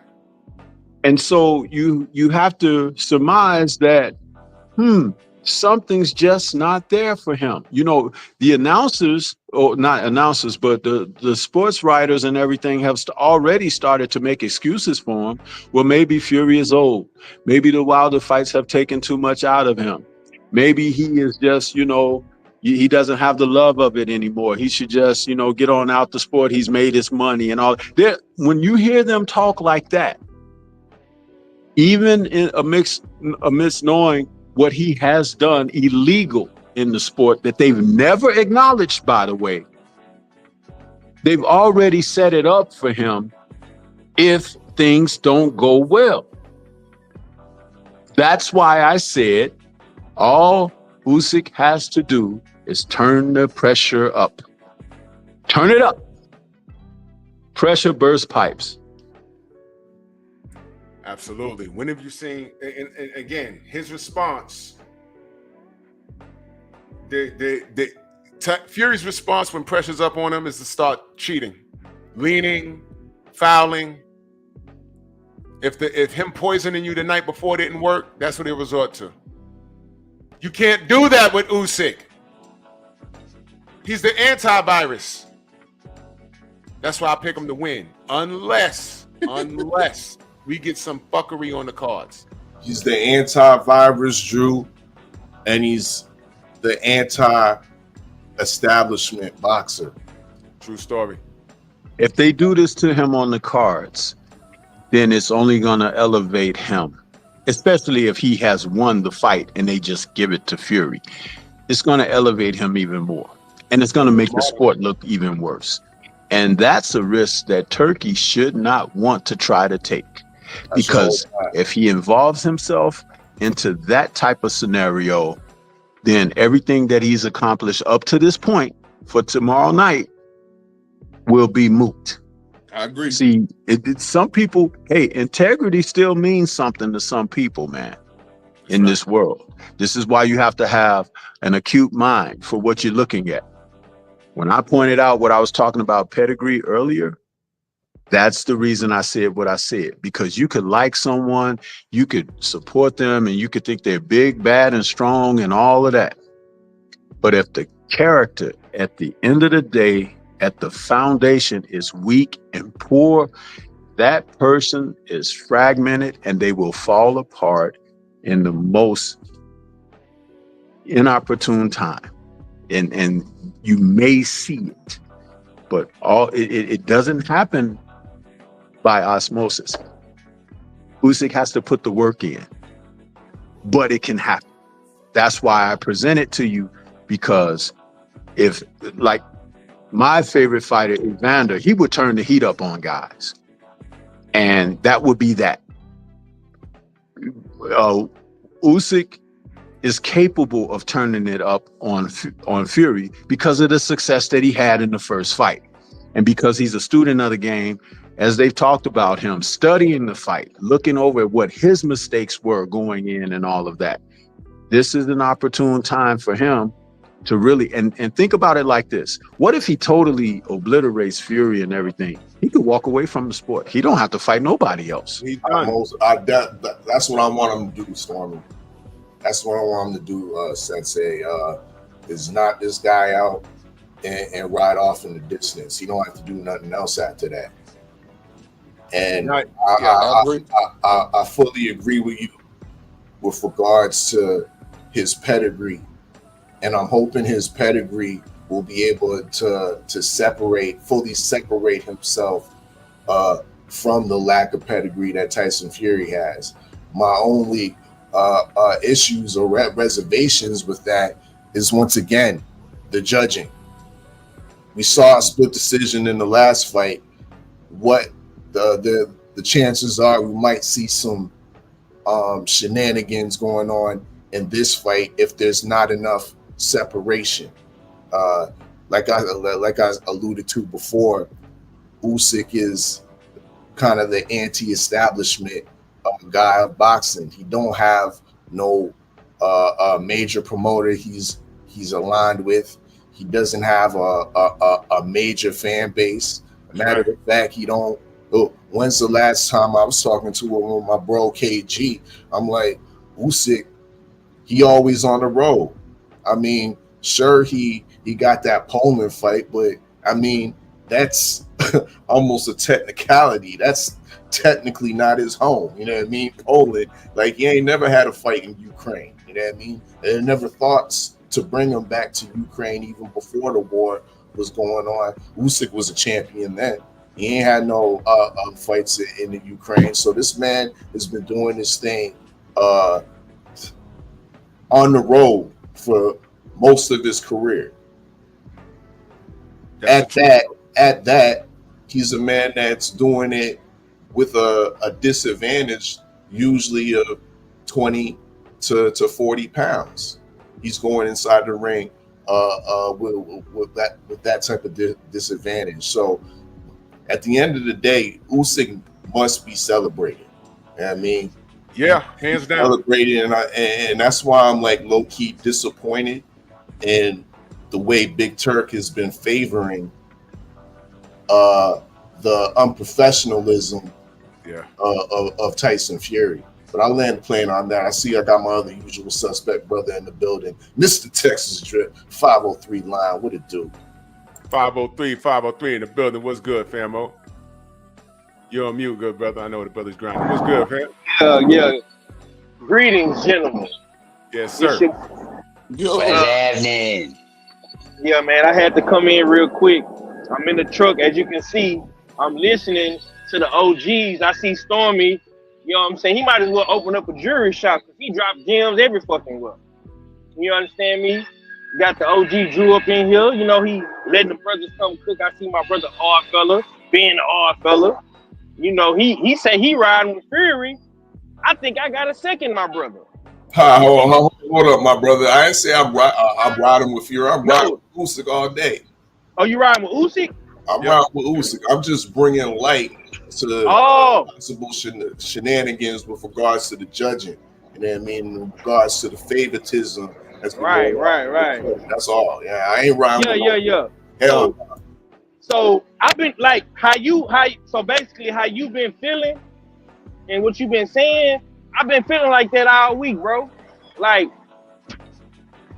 [SPEAKER 13] And so you have to surmise that, something's just not there for him. You know, the announcers, or not announcers, but the sports writers and everything have already started to make excuses for him. Well, maybe Fury is old. Maybe the Wilder fights have taken too much out of him. Maybe he is just, you know, He doesn't have the love of it anymore. He should just, get on out the sport. He's made his money and all. When you hear them talk like that, even amidst knowing what he has done illegal in the sport that they've never acknowledged, by the way, they've already set it up for him if things don't go well. That's why I said all Usyk has to do is turn the pressure up. Turn it up. Pressure bursts pipes.
[SPEAKER 6] Absolutely. When have you seen, and again, his response, Fury's response when pressure's up on him is to start cheating, leaning, fouling. If him poisoning you the night before didn't work, that's what he'll resort to. You can't do that with Usyk. He's the antivirus. That's why I pick him to win. Unless we get some fuckery on the cards.
[SPEAKER 12] He's the antivirus, Drew, and he's the anti-establishment boxer.
[SPEAKER 6] True story.
[SPEAKER 13] If they do this to him on the cards, then it's only going to elevate him, especially if he has won the fight and they just give it to Fury. It's going to elevate him even more. And it's going to make the sport look even worse. And that's a risk that Turkey should not want to try to take. Because if he involves himself into that type of scenario, then everything that he's accomplished up to this point for tomorrow night will be moot.
[SPEAKER 12] I agree.
[SPEAKER 13] See, some people, integrity still means something to some people, man, in this world. This is why you have to have an acute mind for what you're looking at. When I pointed out what I was talking about pedigree earlier, that's the reason I said what I said, because you could like someone, you could support them, and you could think they're big, bad, and strong and all of that. But if the character at the end of the day, at the foundation is weak and poor, that person is fragmented and they will fall apart in the most inopportune time. And you may see it, but it doesn't happen by osmosis. Usyk has to put the work in, but it can happen. That's why I present it to you, because if, like, my favorite fighter, Evander, he would turn the heat up on guys. And that would be that. Usyk is capable of turning it up on Fury because of the success that he had in the first fight. And because he's a student of the game, as they've talked about him, studying the fight, looking over at what his mistakes were going in and all of that. This is an opportune time for him to really, and think about it like this. What if he totally obliterates Fury and everything? He could walk away from the sport. He don't have to fight nobody else.
[SPEAKER 12] That's what I want him to do, Stormy. That's what I want him to do, Sensei. Is knock this guy out and ride off in the distance. He don't have to do nothing else after that. And I fully agree with you with regards to his pedigree. And I'm hoping his pedigree will be able to fully separate himself from the lack of pedigree that Tyson Fury has. My only issues or reservations with that is, once again, the judging. We saw a split decision in the last fight. What the chances are we might see some shenanigans going on in this fight if there's not enough separation. Like I alluded to before, Usyk is kind of the anti-establishment guy of boxing. He don't have no major promoter he's aligned with. He doesn't have a major fan base. Matter of fact, he don't. When's the last time I was talking to my bro KG? I'm like, Usyk, he always on the road. I mean, sure, he got that Poland fight, but I mean, that's almost a technicality. That's technically not his home. You know what I mean? Poland, like, he ain't never had a fight in Ukraine. You know what I mean? There never thoughts to bring him back to Ukraine even before the war was going on. Usyk was a champion then. He ain't had no fights in the Ukraine. So this man has been doing this thing on the road for most of his career. At that, he's a man that's doing it with a disadvantage, usually of 20 to 40 pounds. He's going inside the ring with that type of disadvantage. So at the end of the day, Usyk must be celebrated. I mean,
[SPEAKER 6] yeah, hands down.
[SPEAKER 12] Celebrated, and that's why I'm like low key disappointed in the way Big Turk has been favoring the unprofessionalism of Tyson Fury. But I'll land the plane on that. I see I got my other usual suspect brother in the building, Mr. Texas Drip, 503 line. What it do?
[SPEAKER 6] 503 in the building. What's good, famo? You're on mute, good brother. I know the brother's grinding. What's good, fam?
[SPEAKER 14] Yeah. Greetings, gentlemen.
[SPEAKER 6] Yes, sir.
[SPEAKER 8] What's happening?
[SPEAKER 14] Yeah, man, I had to come in real quick. I'm in the truck, as you can see. I'm listening to the OGs. I see Stormy. You know what I'm saying? He might as well open up a jewelry shop because he drops gems every fucking well. You understand me? Got the OG Drew up in here. You know, he letting the brothers come cook. I see my brother Odd Fella being the Odd Fella. You know, he say he riding with Fury. I think I got a second, my brother.
[SPEAKER 12] Hold up, my brother. I ain't say I'm riding with Fury. I'm riding with Usyk all day.
[SPEAKER 14] Oh, you riding with Usyk?
[SPEAKER 12] I'm riding with Usyk. I'm just bringing light to the possible shenanigans with regards to the judging. You know what I mean? In regards to the favoritism.
[SPEAKER 14] Right.
[SPEAKER 12] That's all. Yeah, I ain't riding with
[SPEAKER 14] Yeah.
[SPEAKER 12] Hell.
[SPEAKER 14] So I've been like, so basically how you been feeling and what you been saying, I've been feeling like that all week, bro. Like,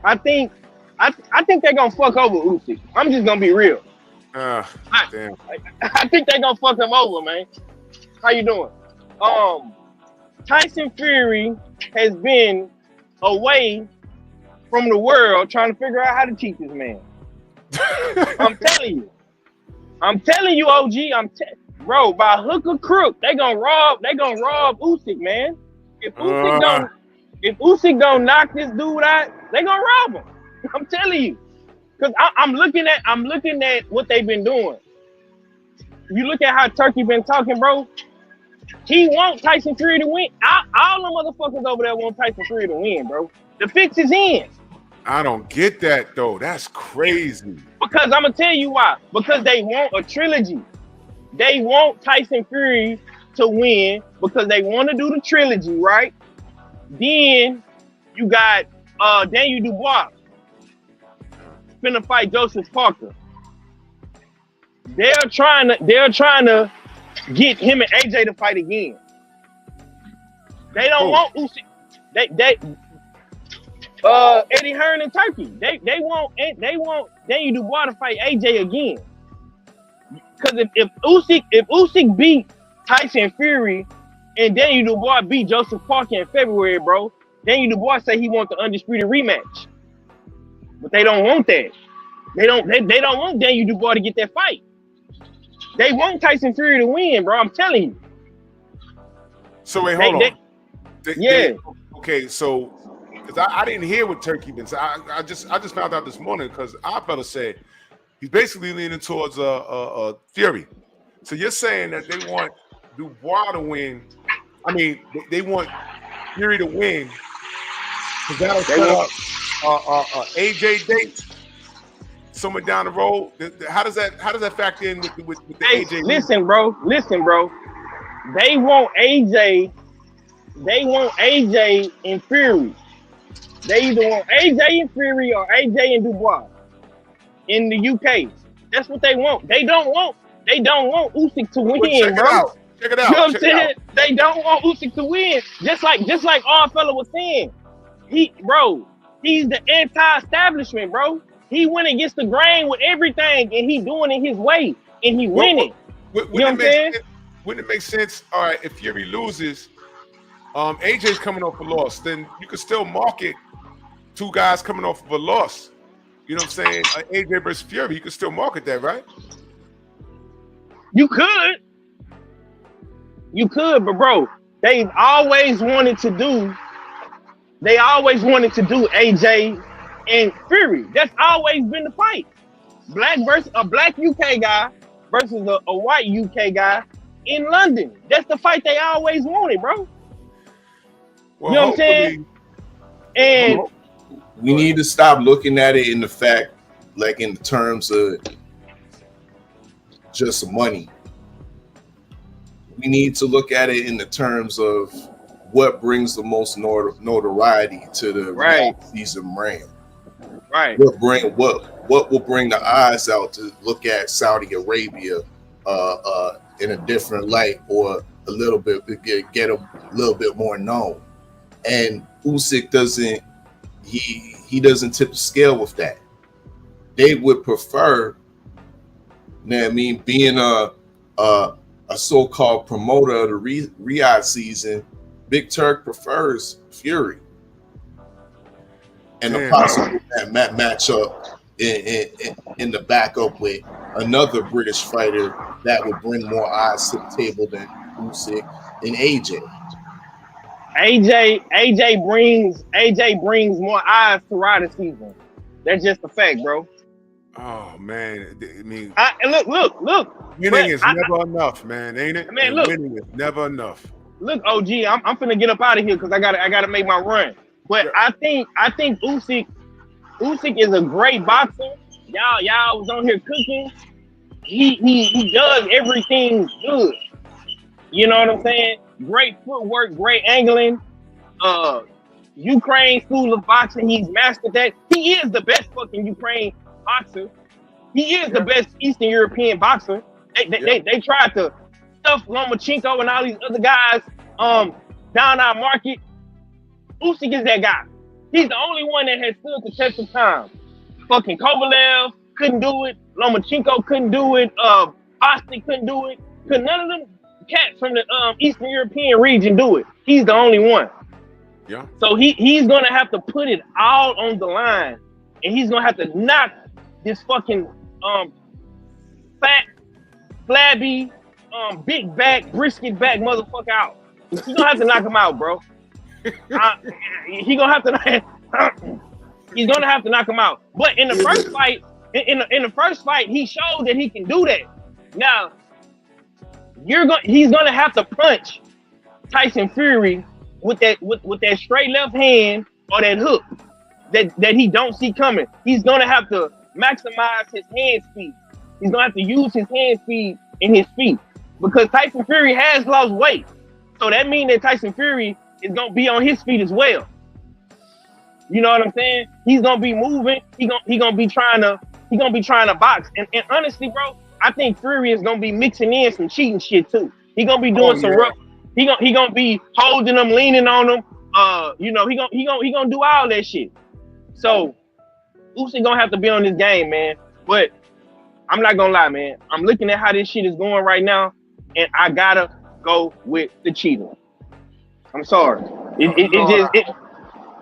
[SPEAKER 14] I think they're gonna fuck over Usyk. I'm just gonna be real.
[SPEAKER 6] Damn.
[SPEAKER 14] I think they're gonna fuck him over, man. How you doing? Tyson Fury has been away from the world trying to figure out how to cheat this man. I'm telling you, OG. Bro, by hook or crook, they gonna rob Usyk, man. If Usyk don't knock this dude out, they gonna rob him. I'm telling you, because I'm looking at what they've been doing. You look at how Turkey been talking, bro. He want Tyson Fury to win. All them motherfuckers over there want Tyson Fury to win, bro. The fix is in.
[SPEAKER 6] I don't get that though. That's crazy.
[SPEAKER 14] Because I'm gonna tell you why. Because they want a trilogy. They want Tyson Fury to win because they want to do the trilogy, right? Then you got Daniel Dubois finna fight Joseph Parker. They're trying to get him and AJ to fight again. They don't want Usyk. Eddie Hearn and Turkey. They want Daniel Dubois to fight AJ again. Because if Usyk beat Tyson Fury and Daniel Dubois beat Joseph Parker in February, bro, Daniel Dubois say he wants the undisputed rematch. But they don't want that. They don't want Daniel Dubois to get that fight. They want Tyson Fury to win, bro. I'm telling you.
[SPEAKER 6] So wait, hold on. Okay, so because I didn't hear what Turkey been saying. I just found out this morning because our fella said he's basically leaning towards Fury. So you're saying that they want Dubois to win. I mean, they want Fury to win because that'll set up AJ date somewhere down the road. How does that factor in with the AJ?
[SPEAKER 14] Listen, bro. They want AJ. They want AJ and Fury. They either want AJ and Fury or AJ and Dubois in the UK. That's what they want. They don't want Usyk to win, bro.
[SPEAKER 6] Check it out.
[SPEAKER 14] You know what I'm saying? They don't want Usyk to win. Just like our fella was saying. He's the anti-establishment, bro. He went against the grain with everything, and he doing it his way, and he winning. You know what I'm saying?
[SPEAKER 6] Wouldn't it make sense? All right, if Fury loses, AJ's coming off a loss, then you could still market two guys coming off of a loss. You know what I'm saying? AJ versus Fury, you can still market that, right?
[SPEAKER 14] You could, but bro, they've always wanted to do. They always wanted to do AJ and Fury. That's always been the fight. Black versus a black UK guy versus a white UK guy in London. That's the fight they always wanted, bro.
[SPEAKER 6] Well,
[SPEAKER 14] you know what I'm saying? And
[SPEAKER 12] we need to stop looking at it in the fact, like in the terms of just money. We need to look at it in the terms of what brings the most notoriety to the season brand.
[SPEAKER 14] Right.
[SPEAKER 12] What will bring the eyes out to look at Saudi Arabia in a different light, or a little bit get a little bit more known. And Usyk doesn't tip the scale with that. They would prefer, you know what I mean, being a so-called promoter of the Riyadh season. Big Turk prefers Fury, and a possible matchup in the backup with another British fighter that would bring more eyes to the table than Usyk and AJ.
[SPEAKER 14] AJ brings more eyes to Ryder season. That's just a fact, bro.
[SPEAKER 6] Oh man, I mean,
[SPEAKER 14] look.
[SPEAKER 6] Winning is never enough, man, ain't it?
[SPEAKER 14] Man, look.
[SPEAKER 6] Winning is never enough.
[SPEAKER 14] Look, OG, I'm finna get up out of here because I gotta make my run. But I think Usyk is a great boxer. Y'all was on here cooking. He does everything good. You know what I'm saying? Great footwork, great angling. Ukraine school of boxing, he's mastered that. He is the best fucking Ukraine boxer. He is the best Eastern European boxer. They tried to stuff Lomachenko and all these other guys down our market. Usyk is that guy. He's the only one that has stood the test of time. Fucking Kovalev couldn't do it. Lomachenko couldn't do it. Boston couldn't do it. Could none of them cats from the Eastern European region do it. He's the only one.
[SPEAKER 6] Yeah.
[SPEAKER 14] So he's gonna have to put it all on the line, and he's gonna have to knock this fucking fat, flabby, big back, brisket back motherfucker out. He's gonna have to knock him out, bro. He's gonna have to knock him out. But in the first fight, in the first fight, he showed that he can do that. Now, he's gonna have to punch Tyson Fury with that straight left hand or that hook that he don't see coming. He's gonna have to maximize his hand speed. He's gonna have to use his hand speed and his feet, because Tyson Fury has lost weight. So that means that Tyson Fury is gonna be on his feet as well. You know what I'm saying? He's gonna be moving. He gonna be trying to box. And honestly, bro, I think Fury is gonna be mixing in some cheating shit too. He gonna be doing some rough. He gonna be holding them, leaning on them. He gonna do all that shit. So Usyk gonna have to be on this game, man. But I'm not gonna lie, man. I'm looking at how this shit is going right now, and I gotta go with the cheater. I'm sorry.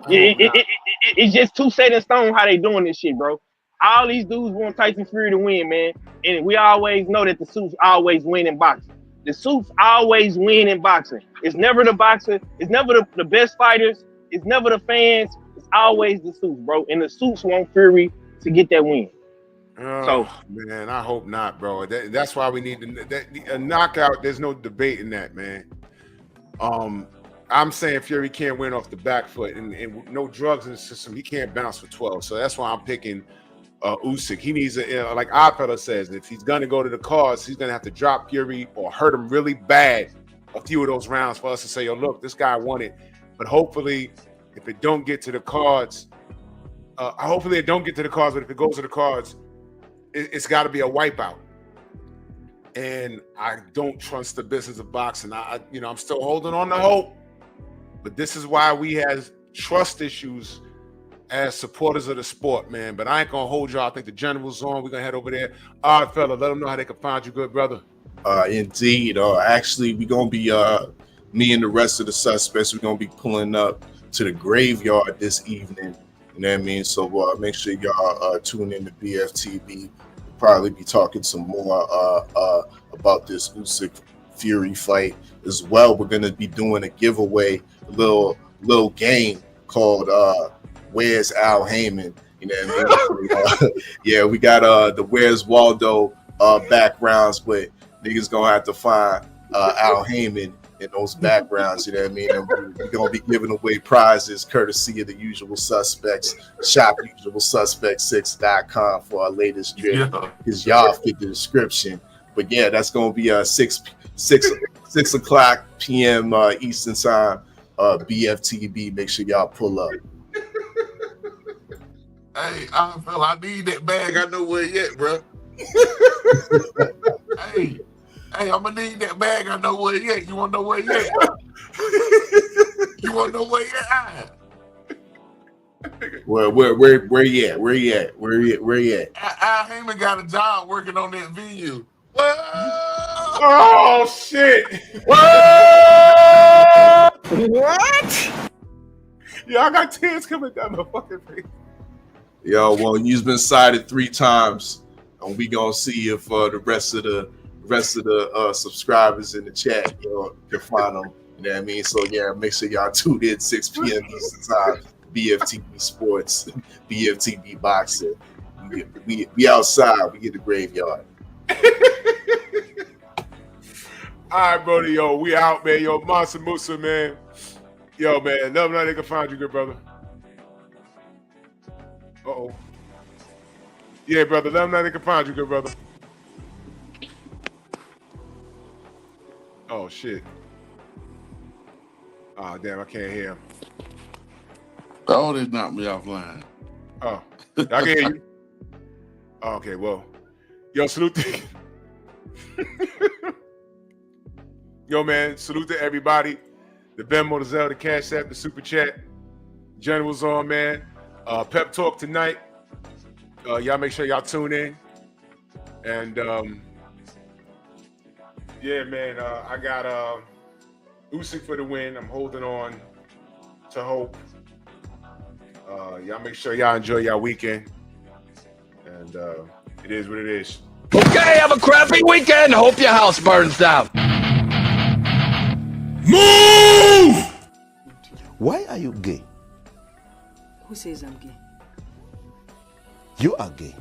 [SPEAKER 14] It's just too set in stone how they doing this shit, bro. All these dudes want Tyson Fury to win, man. And we always know that the suits always win in boxing. The suits always win in boxing. It's never the boxer. It's never the best fighters. It's never the fans. It's always the suits, bro. And the suits want Fury to get that win.
[SPEAKER 6] So man, I hope not, bro. That's why we need a knockout. There's no debate in that, man. I'm saying Fury can't win off the back foot, and no drugs in the system. He can't bounce for 12. So that's why I'm picking Usyk. He needs like Oddfellow says, if he's gonna go to the cards, he's gonna have to drop Fury or hurt him really bad a few of those rounds for us to say, yo, look, this guy won it. But hopefully, if it don't get to the cards, hopefully it don't get to the cards. But if it goes to the cards, it's got to be a wipeout. And I don't trust the business of boxing. I'm still holding on to hope. But this is why we have trust issues as supporters of the sport, man. But I ain't gonna hold y'all. I think the general's on. We're gonna head over there. All right, fella, let them know how they can find you, good brother.
[SPEAKER 12] Indeed. Actually, we're gonna be me and the rest of the suspects. We're gonna be pulling up to the graveyard this evening You know what I mean? So make sure y'all tune in to BFTV. We'll probably be talking some more about this Usyk Fury fight as well. We're gonna be doing a giveaway, a little game called Where's Al Heyman? You know what I mean? Yeah, we got the Where's Waldo backgrounds, but niggas gonna have to find Al Heyman in those backgrounds, you know what I mean? And we're gonna be giving away prizes courtesy of the Usual Suspects. Shop usualsuspect6.com for our latest drip, because y'all fit the description. But yeah, that's gonna be 6 o'clock p.m. Eastern time, BFTB. Make sure y'all pull up.
[SPEAKER 7] Hey, I need that bag. I know where it at, bro. Hey, I'm gonna need that bag. I know where it at. You wanna know where it at? You wanna know where it at?
[SPEAKER 12] Where you at? Where you at?
[SPEAKER 7] Al Heyman got a job working on that venue.
[SPEAKER 12] Oh shit! What? Yo, I got tears coming down my fucking face. Yo, well, you've been cited 3 times, and we gonna see if the rest of the subscribers in the chat, can find them. You know what I mean? So yeah, make sure y'all tune in 6 p.m. Eastern time. BFTV Sports, BFTV Boxing. We outside. We get the graveyard.
[SPEAKER 15] All right, brother. Yo, we out, man. Yo, Monster Musa, man. Yo, man. Let them know they can find you, good brother. Uh-oh. Yeah, brother. Let them know they can find you, good brother. Oh, shit. Oh, damn. I can't hear him.
[SPEAKER 7] Oh, they knocked me offline.
[SPEAKER 15] Oh, I can hear you. Oh, okay, well. Yo, salute to Yo, man, salute to everybody. The Venmo, the Zelle, the Cash App, the Super Chat. General's on, man. Pep Talk tonight. Y'all make sure y'all tune in. And, yeah, man, I got Usyk for the win. I'm holding on to hope. Y'all make sure y'all enjoy y'all weekend. And it is what it is.
[SPEAKER 16] Okay, have a crappy weekend. Hope your house burns down.
[SPEAKER 1] Move! Why are you gay?
[SPEAKER 17] Who says I'm gay?
[SPEAKER 1] You are gay.